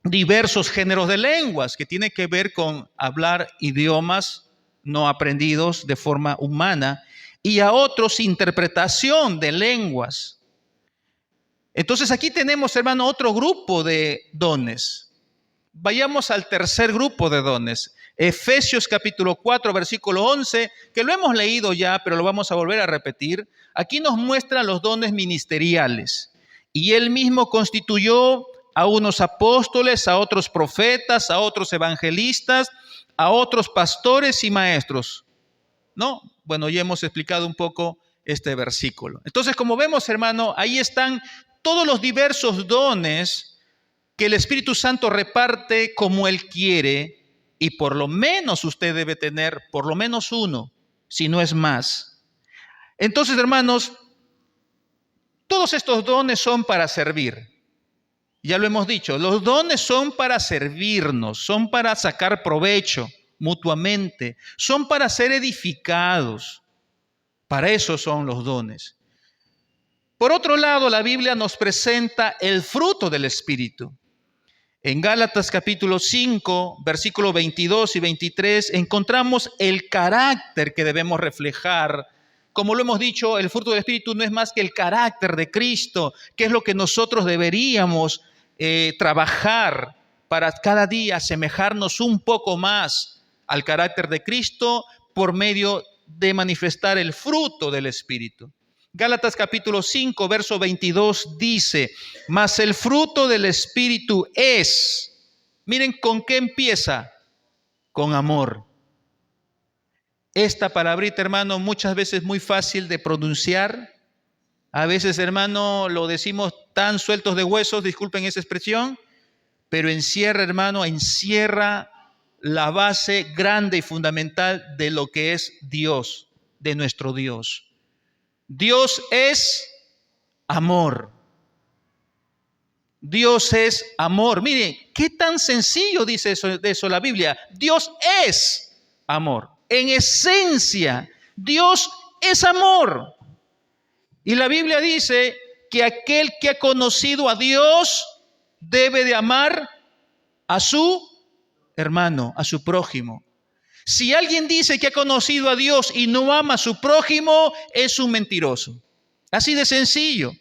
diversos géneros de lenguas, que tiene que ver con hablar idiomas no aprendidos de forma humana, y a otros, interpretación de lenguas. Entonces aquí tenemos, hermano, otro grupo de dones. Vayamos al tercer grupo de dones. Efesios capítulo 4, versículo 11, que lo hemos leído ya, pero lo vamos a volver a repetir. Aquí nos muestra los dones ministeriales. Y él mismo constituyó a unos apóstoles, a otros profetas, a otros evangelistas, a otros pastores y maestros. ¿No? Bueno, ya hemos explicado un poco este versículo. Entonces, como vemos, hermano, ahí están todos los diversos dones que el Espíritu Santo reparte como Él quiere, y por lo menos usted debe tener por lo menos uno, si no es más. Entonces, hermanos, todos estos dones son para servir. Ya lo hemos dicho, los dones son para servirnos, son para sacar provecho mutuamente, son para ser edificados. Para eso son los dones. Por otro lado, la Biblia nos presenta el fruto del Espíritu. En Gálatas capítulo 5, versículos 22 y 23, encontramos el carácter que debemos reflejar. Como lo hemos dicho, el fruto del Espíritu no es más que el carácter de Cristo, que es lo que nosotros deberíamos trabajar para cada día asemejarnos un poco más al carácter de Cristo por medio de manifestar el fruto del Espíritu. Gálatas capítulo 5, verso 22 dice, mas el fruto del Espíritu es, miren con qué empieza, con amor. Esta palabrita, hermano, muchas veces muy fácil de pronunciar. A veces, hermano, lo decimos tan sueltos de huesos, disculpen esa expresión, pero encierra, hermano, encierra la base grande y fundamental de lo que es Dios, de nuestro Dios. Dios es amor. Dios es amor. Miren, qué tan sencillo dice eso la Biblia. Dios es amor. En esencia, Dios es amor. Y la Biblia dice que aquel que ha conocido a Dios debe de amar a su hermano, a su prójimo. Si alguien dice que ha conocido a Dios y no ama a su prójimo, es un mentiroso. Así de sencillo.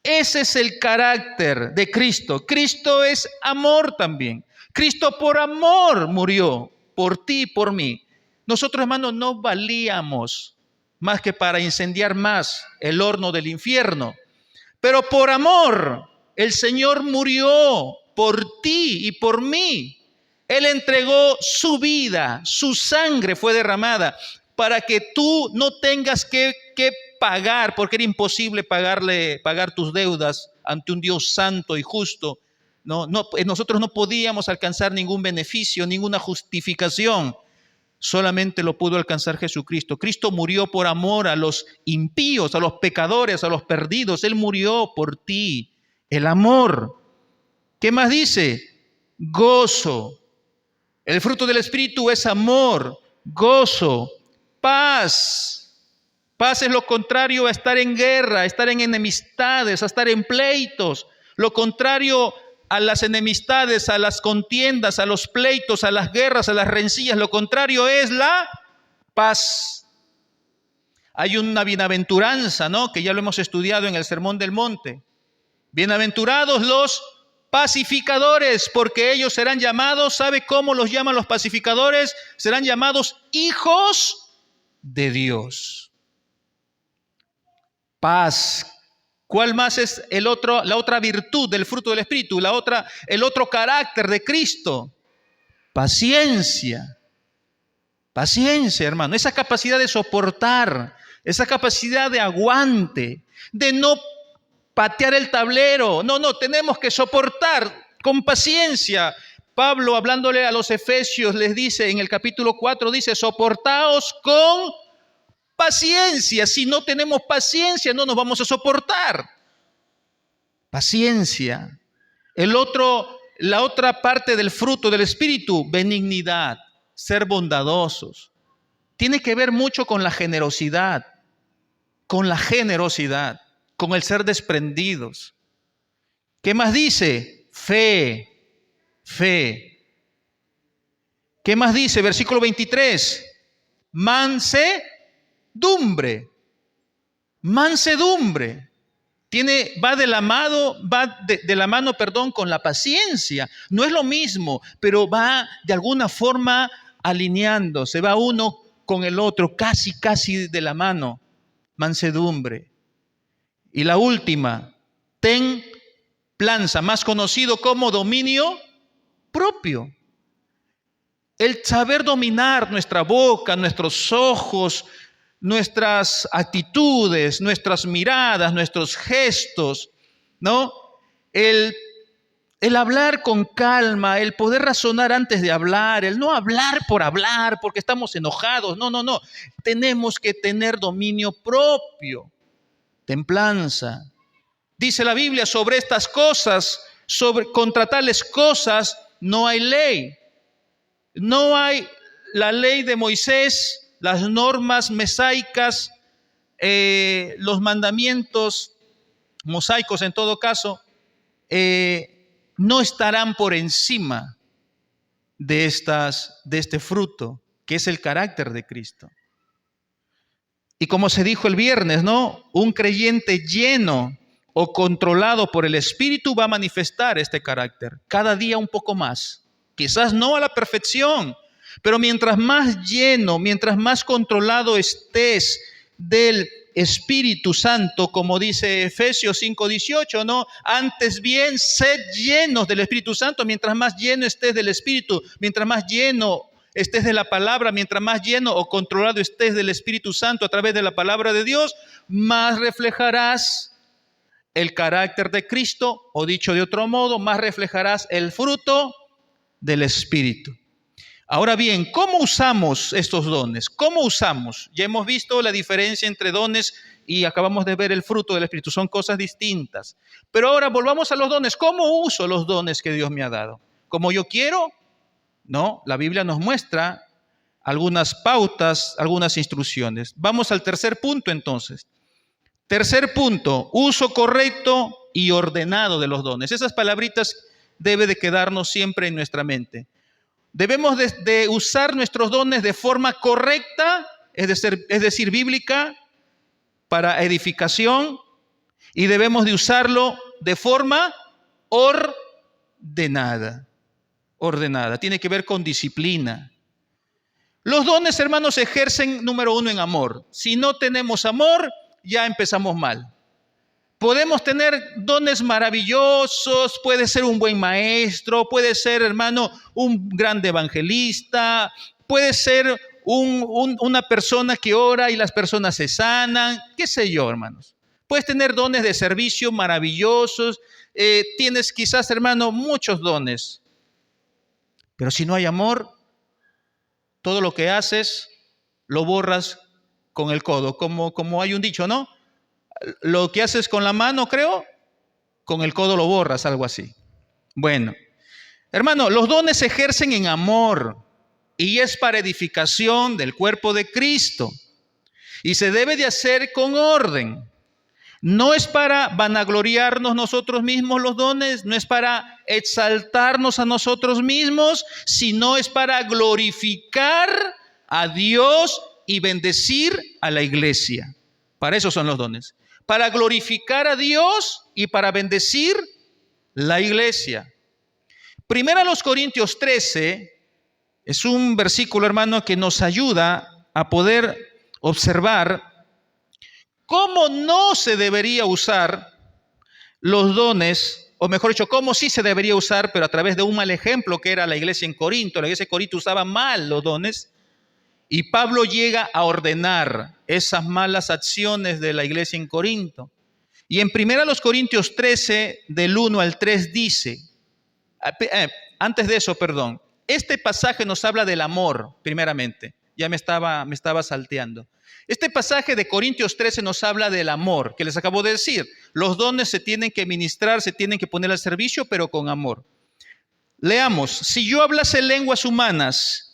Ese es el carácter de Cristo. Cristo es amor también. Cristo por amor murió, por ti y por mí. Nosotros, hermanos, no valíamos más que para incendiar más el horno del infierno. Pero por amor, el Señor murió por ti y por mí. Él entregó su vida, su sangre fue derramada para que tú no tengas que pagar, porque era imposible pagar tus deudas ante un Dios santo y justo. Nosotros no podíamos alcanzar ningún beneficio, ninguna justificación. Solamente lo pudo alcanzar Jesucristo. Cristo murió por amor a los impíos, a los pecadores, a los perdidos. Él murió por ti. El amor. ¿Qué más dice? Gozo. El fruto del Espíritu es amor, gozo, paz. Paz es lo contrario a estar en guerra, a estar en enemistades, a estar en pleitos. Lo contrario a las enemistades, a las contiendas, a los pleitos, a las guerras, a las rencillas. Lo contrario es la paz. Hay una bienaventuranza, ¿no? Que ya lo hemos estudiado en el Sermón del Monte. Bienaventurados los pacificadores, porque ellos serán llamados, ¿sabe cómo los llaman los pacificadores? Serán llamados hijos de Dios. Paz. ¿Cuál más es la otra virtud del fruto del Espíritu? El otro carácter de Cristo. Paciencia. Paciencia, hermano. Esa capacidad de soportar, esa capacidad de aguante, de no patear el tablero. No, tenemos que soportar con paciencia. Pablo, hablándole a los efesios, les dice en el capítulo 4, dice, soportaos con paciencia. Si no tenemos paciencia, no nos vamos a soportar. Paciencia. La otra parte del fruto del Espíritu, benignidad, ser bondadosos. Tiene que ver mucho con la generosidad, con el ser desprendidos. ¿Qué más dice? Fe. ¿Qué más dice? Versículo 23. Mansedumbre. Va de la mano, con la paciencia. No es lo mismo, pero va de alguna forma alineándose. Va uno con el otro, casi de la mano. Mansedumbre. Y la última, templanza, más conocido como dominio propio. El saber dominar nuestra boca, nuestros ojos, nuestras actitudes, nuestras miradas, nuestros gestos, ¿no? El hablar con calma, el poder razonar antes de hablar, el no hablar por hablar porque estamos enojados. No. Tenemos que tener dominio propio. Templanza. Dice la Biblia sobre estas cosas, contra tales cosas no hay ley. No hay la ley de Moisés, las normas mesaicas, los mandamientos mosaicos en todo caso, no estarán por encima de este fruto, que es el carácter de Cristo. Y como se dijo el viernes, ¿no? Un creyente lleno o controlado por el Espíritu va a manifestar este carácter cada día un poco más. Quizás no a la perfección, pero mientras más lleno, mientras más controlado estés del Espíritu Santo, como dice Efesios 5:18, ¿no? Antes bien, sed llenos del Espíritu Santo. Mientras más lleno estés del Espíritu, mientras más lleno estés de la palabra, mientras más lleno o controlado estés del Espíritu Santo a través de la palabra de Dios, más reflejarás el carácter de Cristo, o dicho de otro modo, más reflejarás el fruto del Espíritu. Ahora bien, ¿cómo usamos estos dones? ¿Cómo usamos? Ya hemos visto la diferencia entre dones y acabamos de ver el fruto del Espíritu. Son cosas distintas. Pero ahora volvamos a los dones. ¿Cómo uso los dones que Dios me ha dado? ¿Como yo quiero? No, la Biblia nos muestra algunas pautas, algunas instrucciones. Vamos al tercer punto entonces. Tercer punto, uso correcto y ordenado de los dones. Esas palabritas deben de quedarnos siempre en nuestra mente. Debemos de usar nuestros dones de forma correcta, es decir, bíblica, para edificación, y debemos de usarlo de forma ordenada. Ordenada, tiene que ver con disciplina. Los dones, hermanos, se ejercen, número uno, en amor. Si no tenemos amor, ya empezamos mal. Podemos tener dones maravillosos, puede ser un buen maestro, puede ser, hermano, un gran evangelista, puede ser una persona que ora y las personas se sanan, qué sé yo, hermanos. Puedes tener dones de servicio maravillosos, tienes quizás, hermano, muchos dones. Pero si no hay amor, todo lo que haces lo borras con el codo, como hay un dicho, ¿no? Lo que haces con la mano, creo, con el codo lo borras, algo así. Bueno, hermano, los dones se ejercen en amor y es para edificación del cuerpo de Cristo. Y se debe de hacer con orden. No es para vanagloriarnos nosotros mismos los dones, no es para exaltarnos a nosotros mismos, sino es para glorificar a Dios y bendecir a la iglesia. Para eso son los dones. Para glorificar a Dios y para bendecir la iglesia. Primera los Corintios 13 es un versículo, hermano, que nos ayuda a poder observar cómo no se debería usar los dones, o mejor dicho, cómo sí se debería usar, pero a través de un mal ejemplo que era la iglesia en Corinto. La iglesia de Corinto usaba mal los dones. Y Pablo llega a ordenar esas malas acciones de la iglesia en Corinto. Y en 1 Corintios 13, del 1 al 3 dice, antes de eso, perdón, este pasaje nos habla del amor, primeramente. Ya me estaba salteando. Este pasaje de Corintios 13 nos habla del amor, que les acabo de decir. Los dones se tienen que ministrar, se tienen que poner al servicio, pero con amor. Leamos, si yo hablase lenguas humanas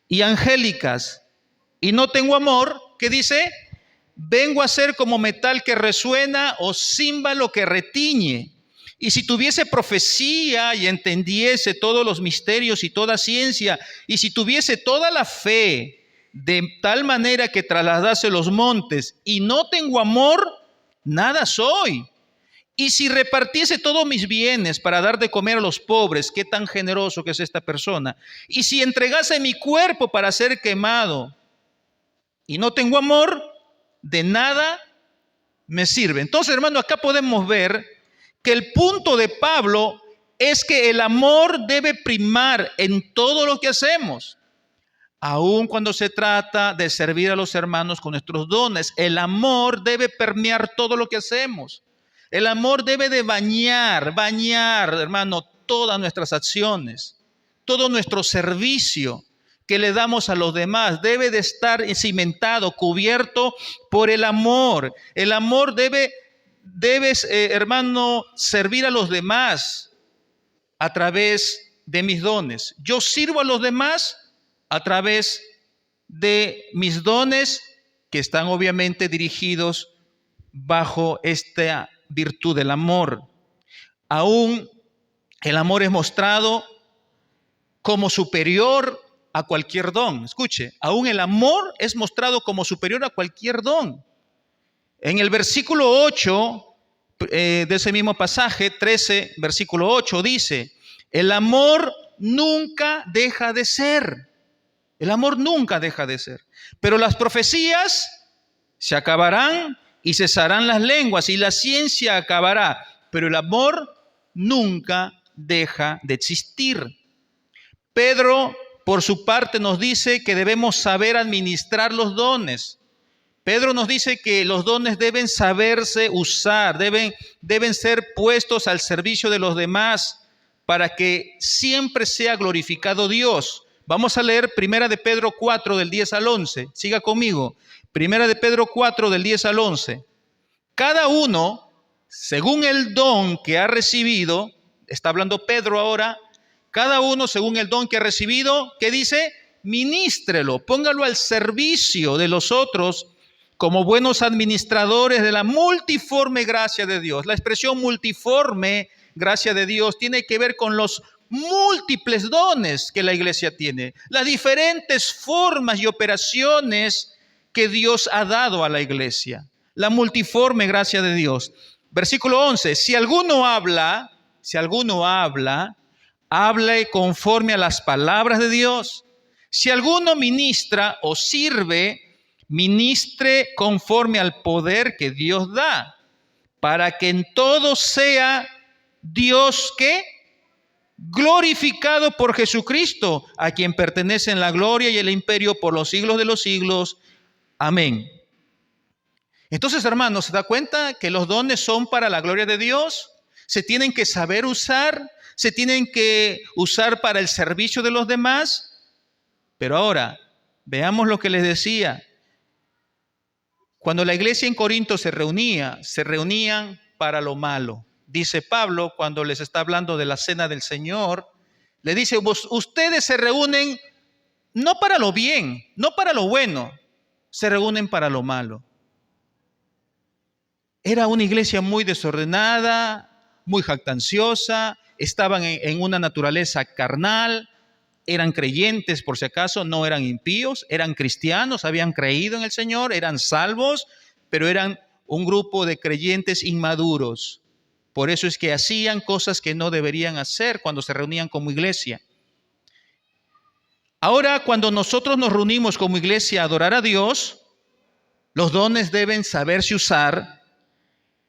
y angélicas, y no tengo amor, ¿qué dice? Vengo a ser como metal que resuena o címbalo que retiñe. Y si tuviese profecía y entendiese todos los misterios y toda ciencia, y si tuviese toda la fe, de tal manera que trasladase los montes, y no tengo amor, nada soy. Y si repartiese todos mis bienes para dar de comer a los pobres, qué tan generoso que es esta persona. Y si entregase mi cuerpo para ser quemado y no tengo amor, de nada me sirve. Entonces, hermano, acá podemos ver que el punto de Pablo es que el amor debe primar en todo lo que hacemos. Aun cuando se trata de servir a los hermanos con nuestros dones, el amor debe permear todo lo que hacemos. El amor debe de bañar, hermano, todas nuestras acciones, todo nuestro servicio que le damos a los demás debe de estar cimentado, cubierto por el amor. El amor debe, hermano, servir a los demás a través de mis dones. Yo sirvo a los demás a través de mis dones que están obviamente dirigidos bajo esta virtud del amor. Aún el amor es mostrado como superior a cualquier don. Escuche, aún el amor es mostrado como superior a cualquier don. En el versículo 8 de ese mismo pasaje, 13, versículo 8, dice, el amor nunca deja de ser. El amor nunca deja de ser. Pero las profecías Se acabarán y cesarán las lenguas y la ciencia acabará, pero el amor nunca deja de existir. Pedro, por su parte, nos dice que debemos saber administrar los dones. Pedro nos dice que los dones deben saberse usar, deben ser puestos al servicio de los demás para que siempre sea glorificado Dios. Vamos a leer 1 de Pedro 4, del 10 al 11. Siga conmigo. 1 de Pedro 4, del 10 al 11. Cada uno, según el don que ha recibido, está hablando Pedro ahora, cada uno según el don que ha recibido, ¿qué dice? Ministrelo, póngalo al servicio de los otros como buenos administradores de la multiforme gracia de Dios. La expresión multiforme gracia de Dios tiene que ver con los múltiples dones que la iglesia tiene, las diferentes formas y operaciones que Dios ha dado a la iglesia, la multiforme gracia de Dios. Versículo 11, si alguno habla, hable conforme a las palabras de Dios. Si alguno ministra o sirve, ministre conforme al poder que Dios da, para que en todo sea Dios ¿qué? Glorificado por Jesucristo, a quien pertenecen la gloria y el imperio por los siglos de los siglos. Amén. Entonces, hermanos, ¿se da cuenta que los dones son para la gloria de Dios? Se tienen que saber usar, se tienen que usar para el servicio de los demás. Pero ahora, veamos lo que les decía. Cuando la iglesia en Corinto se reunían para lo malo. Dice Pablo, cuando les está hablando de la cena del Señor, le dice, ustedes se reúnen no para lo bien, no para lo bueno, se reúnen para lo malo. Era una iglesia muy desordenada, muy jactanciosa, estaban en una naturaleza carnal, eran creyentes por si acaso, no eran impíos, eran cristianos, habían creído en el Señor, eran salvos, pero eran un grupo de creyentes inmaduros. Por eso es que hacían cosas que no deberían hacer cuando se reunían como iglesia. Ahora, cuando nosotros nos reunimos como iglesia a adorar a Dios, los dones deben saberse usar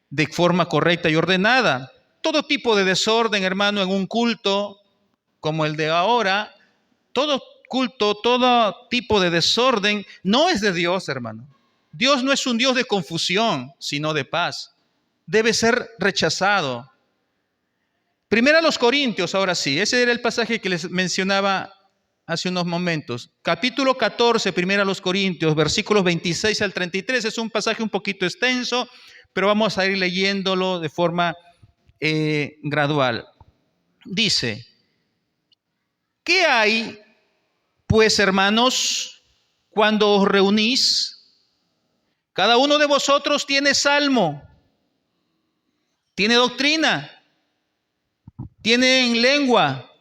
de forma correcta y ordenada. Todo tipo de desorden, hermano, en un culto como el de ahora, todo culto, todo tipo de desorden no es de Dios, hermano. Dios no es un Dios de confusión, sino de paz. Debe ser rechazado. Primero a los Corintios, ahora sí. Ese era el pasaje que les mencionaba hace unos momentos. Capítulo 14, primero a los Corintios, versículos 26 al 33. Es un pasaje un poquito extenso, pero vamos a ir leyéndolo de forma gradual. Dice, ¿qué hay, pues, hermanos, cuando os reunís? Cada uno de vosotros tiene salmo, tiene doctrina, tiene en lengua,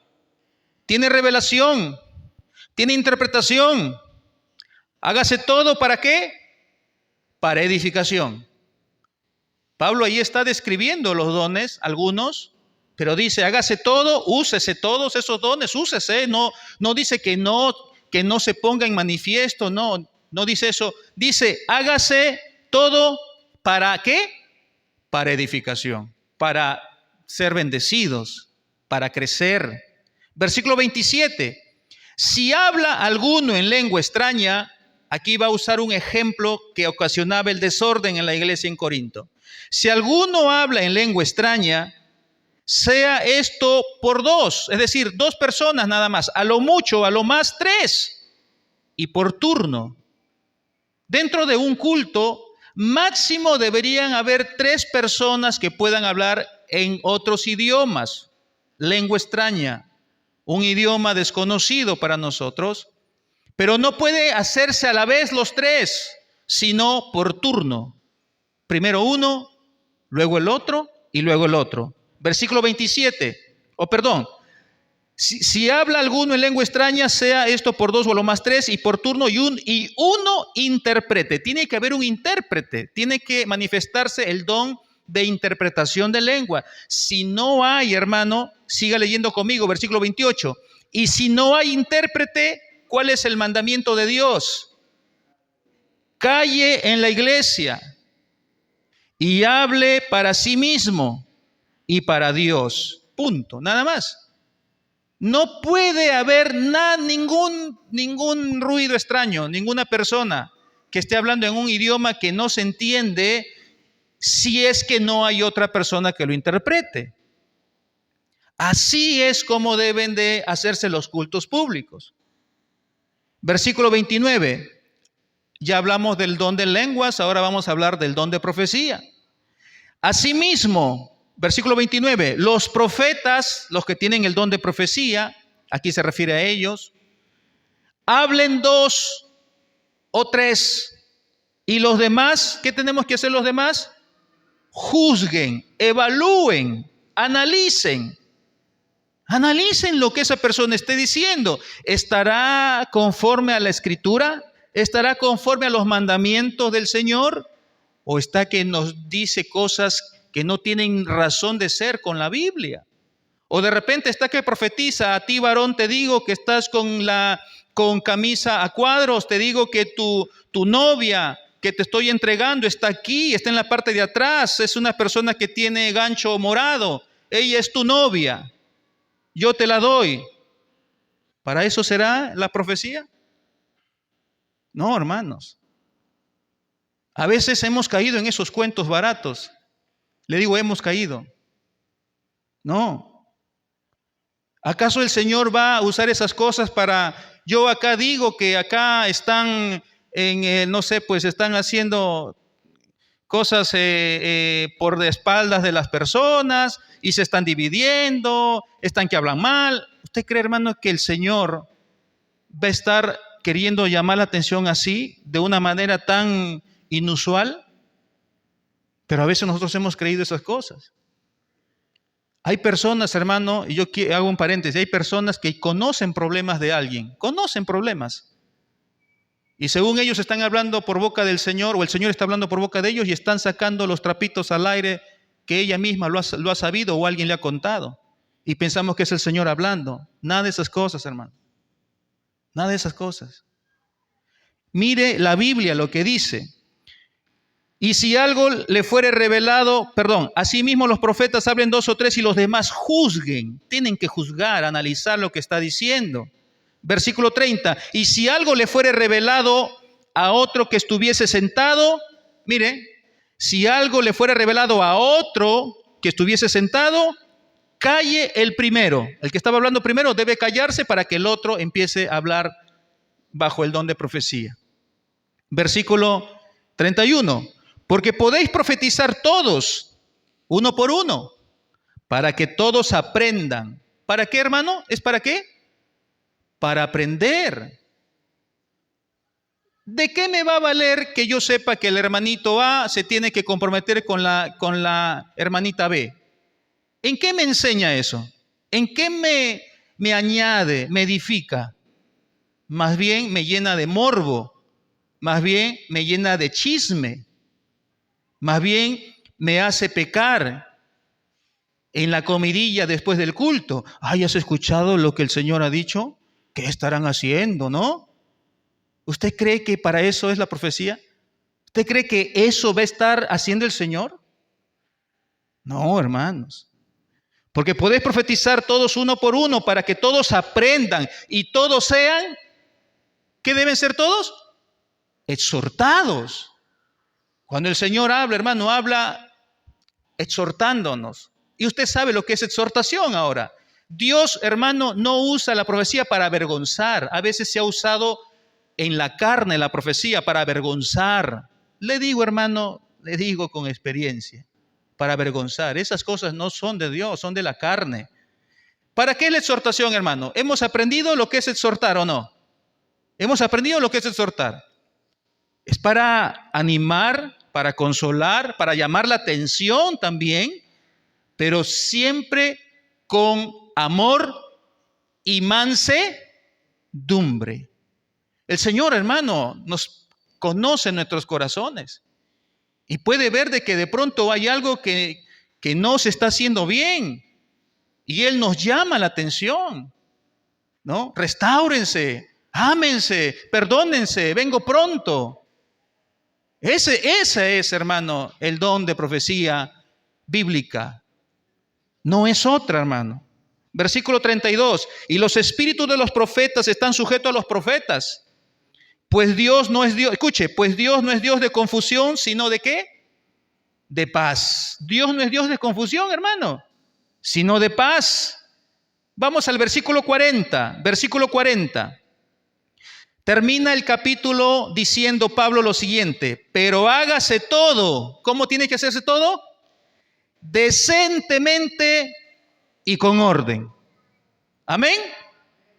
tiene revelación, tiene interpretación. Hágase todo, ¿para qué? Para edificación. Pablo ahí está describiendo los dones, algunos, pero dice, hágase todo, úsese todos esos dones, úsese. No dice que no se ponga en manifiesto, no dice eso. Dice, hágase todo, ¿para qué? Para edificación, para ser bendecidos, para crecer. Versículo 27. Si habla alguno en lengua extraña, aquí va a usar un ejemplo que ocasionaba el desorden en la iglesia en Corinto. Si alguno habla en lengua extraña, sea esto por dos, es decir, dos personas nada más, a lo mucho, a lo más tres, y por turno. Dentro de un culto, máximo deberían haber 3 personas que puedan hablar en otros idiomas, lengua extraña, un idioma desconocido para nosotros, pero no puede hacerse a la vez los 3, sino por turno. Primero uno, luego el otro y luego el otro. Versículo 27, si habla alguno en lengua extraña, sea esto por 2 o lo más 3 y por turno y uno intérprete. Tiene que haber un intérprete, tiene que manifestarse el don de interpretación de lengua. Si no hay, hermano, siga leyendo conmigo, versículo 28. Y si no hay intérprete, ¿cuál es el mandamiento de Dios? calle en la iglesia y hable para sí mismo y para Dios. Punto, nada más. No puede haber ningún ruido extraño, ninguna persona que esté hablando en un idioma que no se entiende si es que no hay otra persona que lo interprete. Así es como deben de hacerse los cultos públicos. Versículo 29. Ya hablamos del don de lenguas, ahora vamos a hablar del don de profecía. Asimismo, versículo 29, los profetas, los que tienen el don de profecía, aquí se refiere a ellos, hablen 2 o 3, y los demás, ¿qué tenemos que hacer los demás? Juzguen, evalúen, analicen lo que esa persona esté diciendo. ¿Estará conforme a la Escritura? ¿Estará conforme a los mandamientos del Señor? ¿O está que nos dice cosas que no tienen razón de ser con la Biblia? ¿O de repente está que profetiza: a ti, varón, te digo que estás con camisa a cuadros, te digo que tu novia que te estoy entregando está aquí, está en la parte de atrás, es una persona que tiene gancho morado, ella es tu novia, yo te la doy? ¿Para eso será la profecía? No, hermanos. A veces hemos caído en esos cuentos baratos. Le digo, hemos caído. No. ¿Acaso el Señor va a usar esas cosas para... Yo acá digo que acá están no sé, pues están haciendo cosas por de espaldas de las personas y se están dividiendo, están que hablan mal? ¿Usted cree, hermano, que el Señor va a estar queriendo llamar la atención así, de una manera tan inusual? Pero a veces nosotros hemos creído esas cosas. Hay personas, hermano, y yo hago un paréntesis, hay personas que conocen problemas de alguien, conocen problemas. Y según ellos están hablando por boca del Señor, o el Señor está hablando por boca de ellos, y están sacando los trapitos al aire que ella misma lo ha sabido o alguien le ha contado. Y pensamos que es el Señor hablando. Nada de esas cosas, hermano. Nada de esas cosas. Mire la Biblia lo que dice. Y si algo le fuere revelado, asimismo los profetas hablen 2 o 3 y los demás juzguen. Tienen que juzgar, analizar lo que está diciendo. Versículo 30. Y si algo le fuere revelado a otro que estuviese sentado, mire, si algo le fuera revelado a otro que estuviese sentado, calle el primero. El que estaba hablando primero debe callarse para que el otro empiece a hablar bajo el don de profecía. Versículo 31. Porque podéis profetizar todos, uno por uno, para que todos aprendan. ¿Para qué, hermano? ¿Es para qué? Para aprender. ¿De qué me va a valer que yo sepa que el hermanito A se tiene que comprometer con la hermanita B? ¿En qué me enseña eso? ¿En qué me añade, me edifica? Más bien me llena de morbo, más bien me llena de chisme, más bien me hace pecar en la comidilla después del culto. Ay, ¿has escuchado lo que el Señor ha dicho? ¿Qué estarán haciendo, no? ¿Usted cree que para eso es la profecía? ¿Usted cree que eso va a estar haciendo el Señor? No, hermanos. Porque podéis profetizar todos uno por uno para que todos aprendan y todos sean, ¿qué deben ser todos? Exhortados. Cuando el Señor habla, hermano, habla exhortándonos. Y usted sabe lo que es exhortación ahora. Dios, hermano, no usa la profecía para avergonzar. A veces se ha usado en la carne la profecía para avergonzar. Le digo, hermano, le digo con experiencia, para avergonzar. Esas cosas no son de Dios, son de la carne. ¿Para qué es la exhortación, hermano? ¿Hemos aprendido lo que es exhortar o no? ¿Hemos aprendido lo que es exhortar? Es para animar, para consolar, para llamar la atención también, pero siempre con amor y mansedumbre. El Señor, hermano, nos conoce nuestros corazones y puede ver de que de pronto hay algo que no se está haciendo bien y Él nos llama la atención, ¿no? Restáurense, ámense, perdónense, vengo pronto. Ese es, hermano, el don de profecía bíblica. No es otra, hermano. Versículo 32. Y los espíritus de los profetas están sujetos a los profetas. Pues Dios no es Dios, escuche, pues Dios no es Dios de confusión, sino ¿de qué? De paz. Dios no es Dios de confusión, hermano, sino de paz. Vamos al versículo 40. Versículo 40. Termina el capítulo diciendo Pablo lo siguiente: pero hágase todo. ¿Cómo tiene que hacerse todo? Decentemente y con orden. Amén.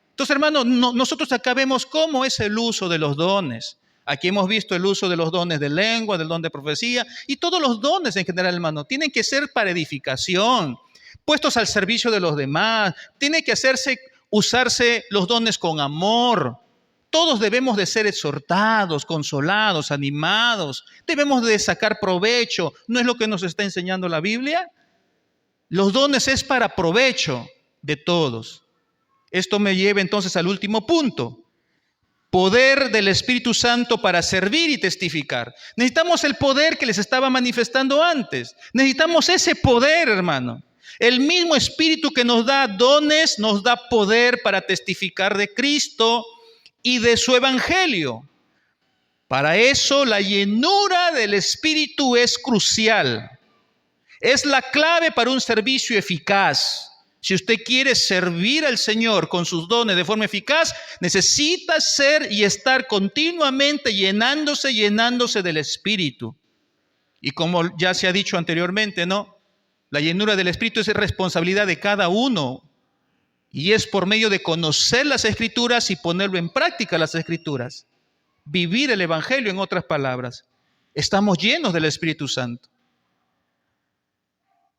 Entonces, hermano, nosotros acá vemos cómo es el uso de los dones. Aquí hemos visto el uso de los dones de lengua, del don de profecía y todos los dones en general, hermano. Tienen que ser para edificación, puestos al servicio de los demás. Tiene que usarse los dones con amor. Todos debemos de ser exhortados, consolados, animados. Debemos de sacar provecho. ¿No es lo que nos está enseñando la Biblia? Los dones es para provecho de todos. Esto me lleva entonces al último punto. Poder del Espíritu Santo para servir y testificar. Necesitamos el poder que les estaba manifestando antes. Necesitamos ese poder, hermano. El mismo Espíritu que nos da dones, nos da poder para testificar de Cristo y de su Evangelio. Para eso la llenura del Espíritu es crucial. Es la clave para un servicio eficaz. Si usted quiere servir al Señor con sus dones de forma eficaz, necesita ser y estar continuamente llenándose del Espíritu. Y como ya se ha dicho anteriormente, ¿no? La llenura del Espíritu es responsabilidad de cada uno. Y es por medio de conocer las Escrituras y ponerlo en práctica las Escrituras. Vivir el Evangelio, en otras palabras. Estamos llenos del Espíritu Santo.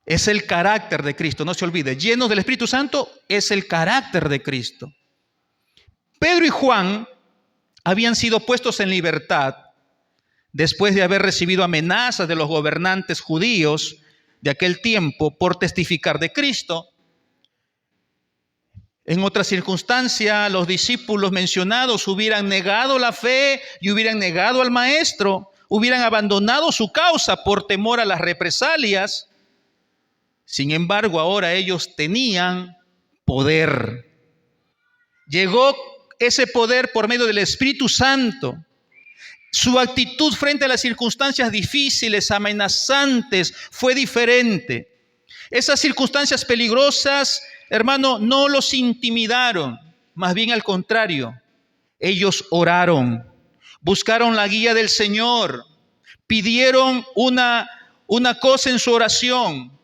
Es el carácter de Cristo, no se olvide. Llenos del Espíritu Santo es el carácter de Cristo. Pedro y Juan habían sido puestos en libertad después de haber recibido amenazas de los gobernantes judíos de aquel tiempo por testificar de Cristo. En otra circunstancia, los discípulos mencionados hubieran negado la fe y hubieran negado al Maestro, hubieran abandonado su causa por temor a las represalias. Sin embargo, ahora ellos tenían poder. Llegó ese poder por medio del Espíritu Santo. Su actitud frente a las circunstancias difíciles, amenazantes, fue diferente. Esas circunstancias peligrosas, hermano, no los intimidaron. Más bien al contrario, ellos oraron, buscaron la guía del Señor, pidieron una cosa en su oración.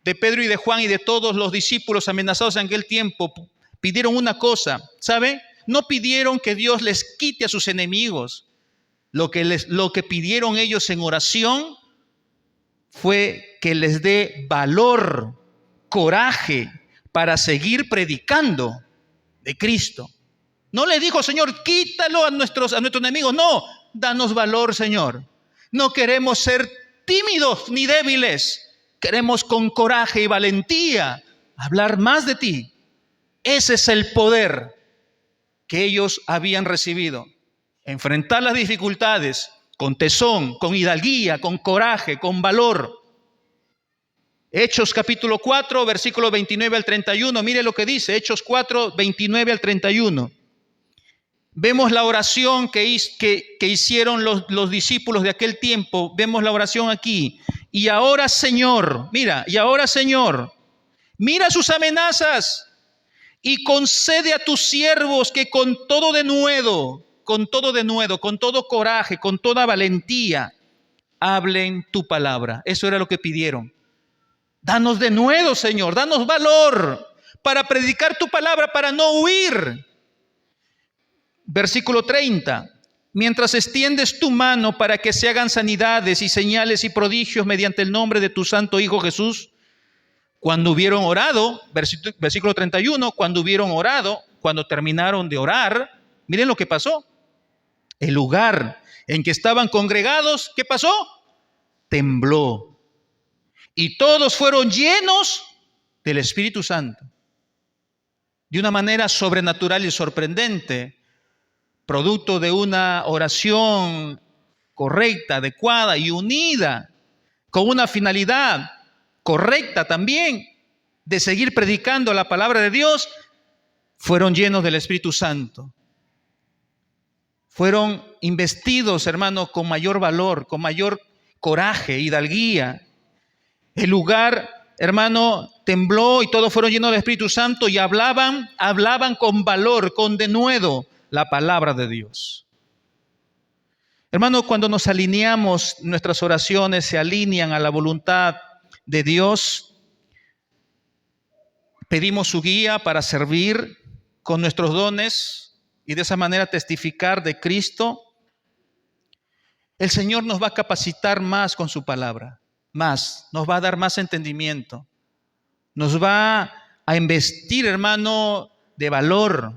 De Pedro y de Juan y de todos los discípulos amenazados en aquel tiempo, pidieron una cosa, ¿sabe? No pidieron que Dios les quite a sus enemigos. Lo que pidieron ellos en oración fue que les dé valor, coraje para seguir predicando de Cristo. No le dijo, Señor, quítalo a nuestros enemigos. No, danos valor, Señor. No queremos ser tímidos ni débiles. Queremos con coraje y valentía hablar más de ti. Ese es el poder que ellos habían recibido. Enfrentar las dificultades con tesón, con hidalguía, con coraje, con valor. Hechos capítulo 4, versículo 29 al 31. Mire lo que dice, Hechos 4, 29 al 31. Vemos la oración que hicieron los discípulos de aquel tiempo. Vemos la oración aquí. Y ahora, Señor, mira sus amenazas y concede a tus siervos que con todo denuedo, con todo coraje, con toda valentía, hablen tu palabra. Eso era lo que pidieron. Danos denuedo, Señor, danos valor para predicar tu palabra, para no huir. Versículo 30. Mientras extiendes tu mano para que se hagan sanidades y señales y prodigios mediante el nombre de tu santo Hijo Jesús. Cuando hubieron orado, versículo 31, cuando terminaron de orar, miren lo que pasó. El lugar en que estaban congregados, ¿qué pasó? Tembló. Y todos fueron llenos del Espíritu Santo. De una manera sobrenatural y sorprendente, producto de una oración correcta, adecuada y unida, con una finalidad correcta también, de seguir predicando la palabra de Dios, fueron llenos del Espíritu Santo. Fueron investidos, hermanos, con mayor valor, con mayor coraje, hidalguía. El lugar, hermano, tembló y todos fueron llenos del Espíritu Santo y hablaban con valor, con denuedo, la palabra de Dios. Hermano, cuando nos alineamos, nuestras oraciones se alinean a la voluntad de Dios. Pedimos su guía para servir con nuestros dones y de esa manera testificar de Cristo. El Señor nos va a capacitar más con su palabra, más, nos va a dar más entendimiento, nos va a investir, hermano, de valor.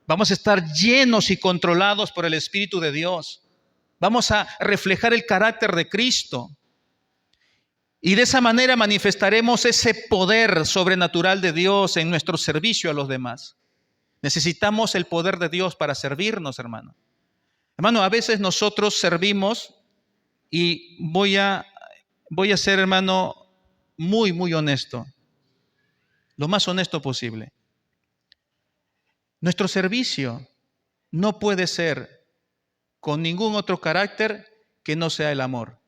Vamos a estar llenos y controlados por el Espíritu de Dios. Vamos a reflejar el carácter de Cristo. Y de esa manera manifestaremos ese poder sobrenatural de Dios en nuestro servicio a los demás. Necesitamos el poder de Dios para servirnos, hermano. Hermano, a veces nosotros servimos y voy a ser, hermano, muy honesto. Lo más honesto posible. Nuestro servicio no puede ser con ningún otro carácter que no sea el amor.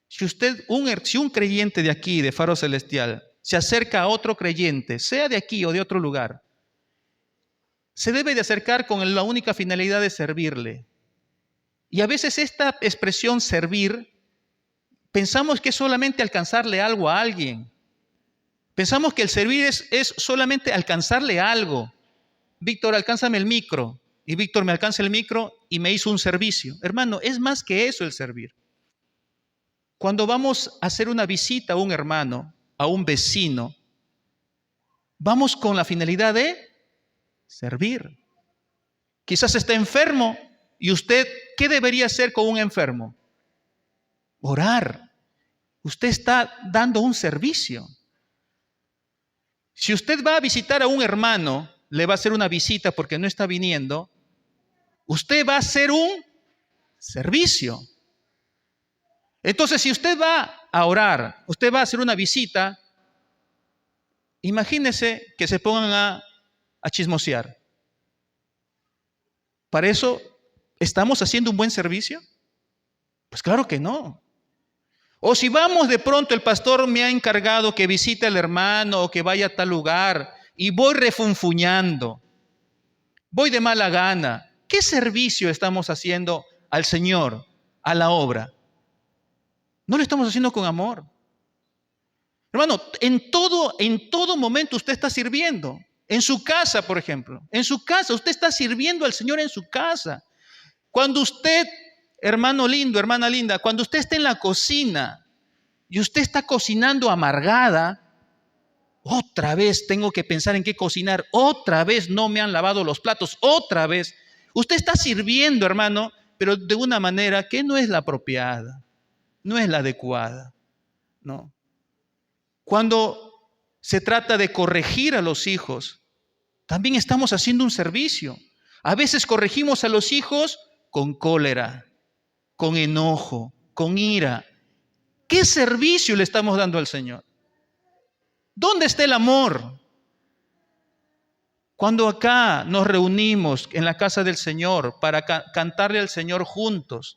Si un creyente de aquí, de Faro Celestial, se acerca a otro creyente, sea de aquí o de otro lugar, se debe de acercar con la única finalidad de servirle. Y a veces esta expresión servir, pensamos que es solamente alcanzarle algo a alguien. Pensamos que el servir es solamente alcanzarle algo. Víctor, alcánzame el micro. Y Víctor me alcanza el micro y me hizo un servicio. Hermano, es más que eso el servir. Cuando vamos a hacer una visita a un hermano, a un vecino, vamos con la finalidad de servir. Quizás está enfermo y usted, ¿qué debería hacer con un enfermo? Orar. Usted está dando un servicio. Si usted va a visitar a un hermano, le va a hacer una visita porque no está viniendo, usted va a hacer un servicio. Entonces, si usted va a orar, usted va a hacer una visita, imagínese que se pongan a chismosear. ¿Para eso estamos haciendo un buen servicio? Pues claro que no. O si vamos de pronto, el pastor me ha encargado que visite al hermano o que vaya a tal lugar y voy refunfuñando, voy de mala gana. ¿Qué servicio estamos haciendo al Señor, a la obra? No lo estamos haciendo con amor. Hermano, en todo momento usted está sirviendo. En su casa, por ejemplo. En su casa, usted está sirviendo al Señor en su casa. Cuando usted, hermano lindo, hermana linda, cuando usted está en la cocina y usted está cocinando amargada, otra vez tengo que pensar en qué cocinar, otra vez no me han lavado los platos, otra vez. Usted está sirviendo, hermano, pero de una manera que no es la apropiada. No es la adecuada, ¿no? Cuando se trata de corregir a los hijos, también estamos haciendo un servicio. A veces corregimos a los hijos con cólera, con enojo, con ira. ¿Qué servicio le estamos dando al Señor? ¿Dónde está el amor? Cuando acá nos reunimos en la casa del Señor para cantarle al Señor juntos,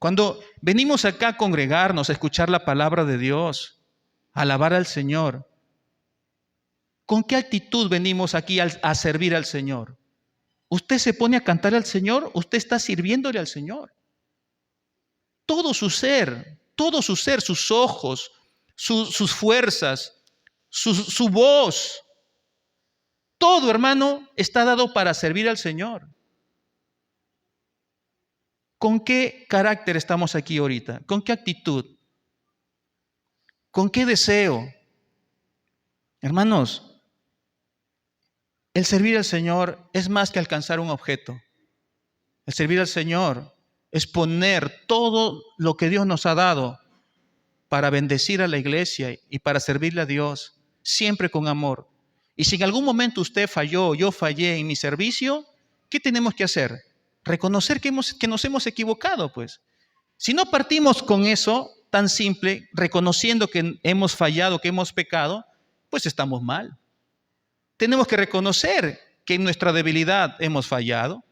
cuando venimos acá a congregarnos, a escuchar la palabra de Dios, a alabar al Señor, ¿con qué actitud venimos aquí a servir al Señor? ¿Usted se pone a cantar al Señor? ¿Usted está sirviéndole al Señor? Todo su ser, sus ojos, sus fuerzas, su voz, todo, hermano, está dado para servir al Señor. ¿Con qué carácter estamos aquí ahorita? ¿Con qué actitud? ¿Con qué deseo? Hermanos, el servir al Señor es más que alcanzar un objeto. El servir al Señor es poner todo lo que Dios nos ha dado para bendecir a la iglesia y para servirle a Dios, siempre con amor. Y si en algún momento usted falló, yo fallé en mi servicio, ¿qué tenemos que hacer? Reconocer que nos hemos equivocado, pues. Si no partimos con eso tan simple, reconociendo que hemos fallado, que hemos pecado, pues estamos mal. Tenemos que reconocer que en nuestra debilidad hemos fallado,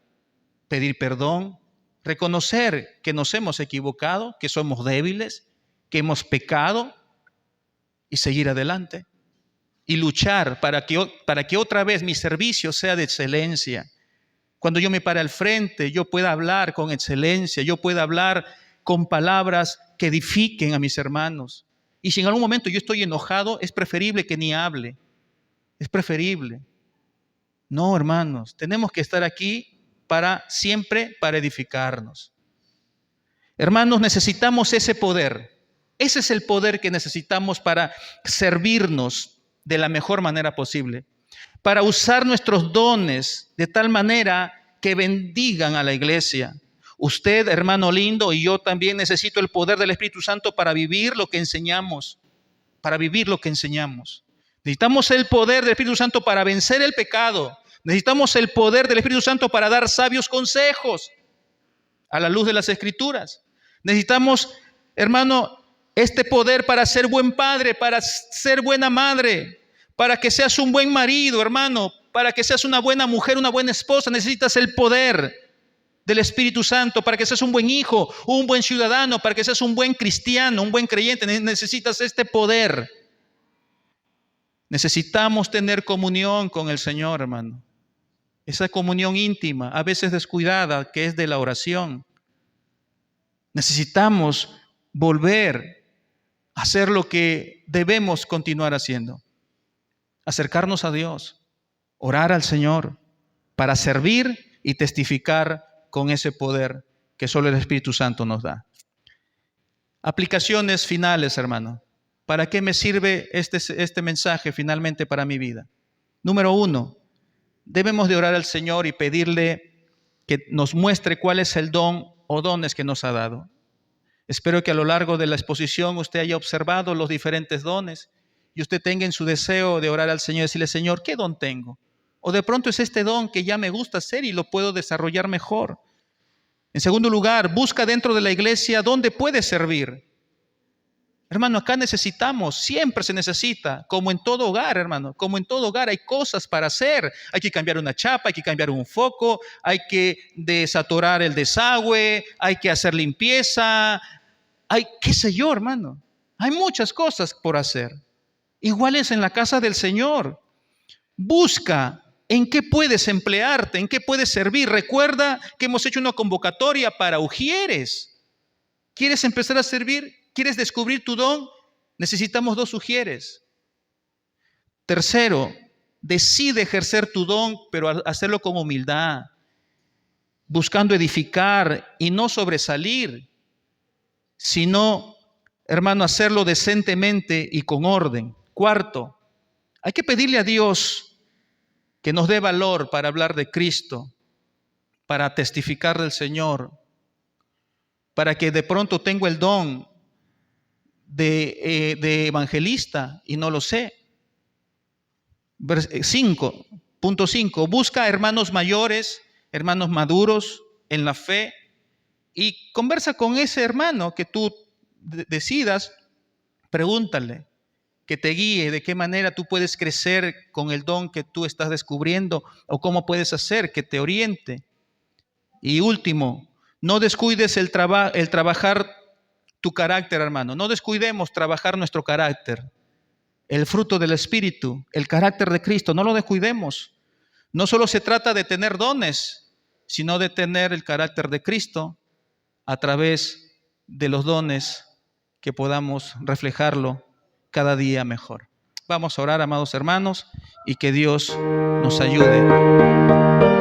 pedir perdón, reconocer que nos hemos equivocado, que somos débiles, que hemos pecado y seguir adelante. Y luchar para que otra vez mi servicio sea de excelencia. Cuando yo me pare al frente, yo pueda hablar con excelencia, yo pueda hablar con palabras que edifiquen a mis hermanos. Y si en algún momento yo estoy enojado, es preferible que ni hable. Es preferible. No, hermanos, tenemos que estar aquí siempre para edificarnos. Hermanos, necesitamos ese poder. Ese es el poder que necesitamos para servirnos de la mejor manera posible, para usar nuestros dones de tal manera que bendigan a la iglesia. Usted, hermano lindo, y yo también necesito el poder del Espíritu Santo para vivir lo que enseñamos, Necesitamos el poder del Espíritu Santo para vencer el pecado. Necesitamos el poder del Espíritu Santo para dar sabios consejos a la luz de las Escrituras. Necesitamos, hermano, este poder para ser buen padre, para ser buena madre, para que seas un buen marido, hermano, para que seas una buena mujer, una buena esposa. Necesitas el poder del Espíritu Santo para que seas un buen hijo, un buen ciudadano, para que seas un buen cristiano, un buen creyente. Necesitas este poder. Necesitamos tener comunión con el Señor, hermano. Esa comunión íntima, a veces descuidada, que es de la oración. Necesitamos volver a hacer lo que debemos continuar haciendo. Acercarnos a Dios, orar al Señor, para servir y testificar con ese poder que solo el Espíritu Santo nos da. Aplicaciones finales, hermano. ¿Para qué me sirve este mensaje finalmente para mi vida? Número 1, debemos de orar al Señor y pedirle que nos muestre cuál es el don o dones que nos ha dado. Espero que a lo largo de la exposición usted haya observado los diferentes dones y usted tenga en su deseo de orar al Señor y decirle: Señor, ¿qué don tengo? O de pronto es este don que ya me gusta hacer y lo puedo desarrollar mejor. En segundo lugar, busca dentro de la iglesia dónde puede servir. Hermano, acá siempre se necesita, como en todo hogar, hermano, como en todo hogar hay cosas para hacer. Hay que cambiar una chapa, hay que cambiar un foco, hay que desatorar el desagüe, hay que hacer limpieza, qué sé yo, hermano. Hay muchas cosas por hacer. Igual es en la casa del Señor. Busca en qué puedes emplearte, en qué puedes servir. Recuerda que hemos hecho una convocatoria para ujieres. ¿Quieres empezar a servir? ¿Quieres descubrir tu don? Necesitamos 2 ujieres. Tercero, decide ejercer tu don, pero hacerlo con humildad, buscando edificar y no sobresalir, sino, hermano, hacerlo decentemente y con orden. Cuarto, hay que pedirle a Dios que nos dé valor para hablar de Cristo, para testificar del Señor, para que de pronto tengo el don de evangelista y no lo sé. Punto 5, busca hermanos mayores, hermanos maduros en la fe y conversa con ese hermano que tú decidas, pregúntale, que te guíe de qué manera tú puedes crecer con el don que tú estás descubriendo o cómo puedes hacer que te oriente. Y último, no descuides el trabajar tu carácter, hermano. No descuidemos trabajar nuestro carácter. El fruto del Espíritu, el carácter de Cristo, no lo descuidemos. No solo se trata de tener dones, sino de tener el carácter de Cristo a través de los dones que podamos reflejarlo cada día mejor. Vamos a orar, amados hermanos, y que Dios nos ayude.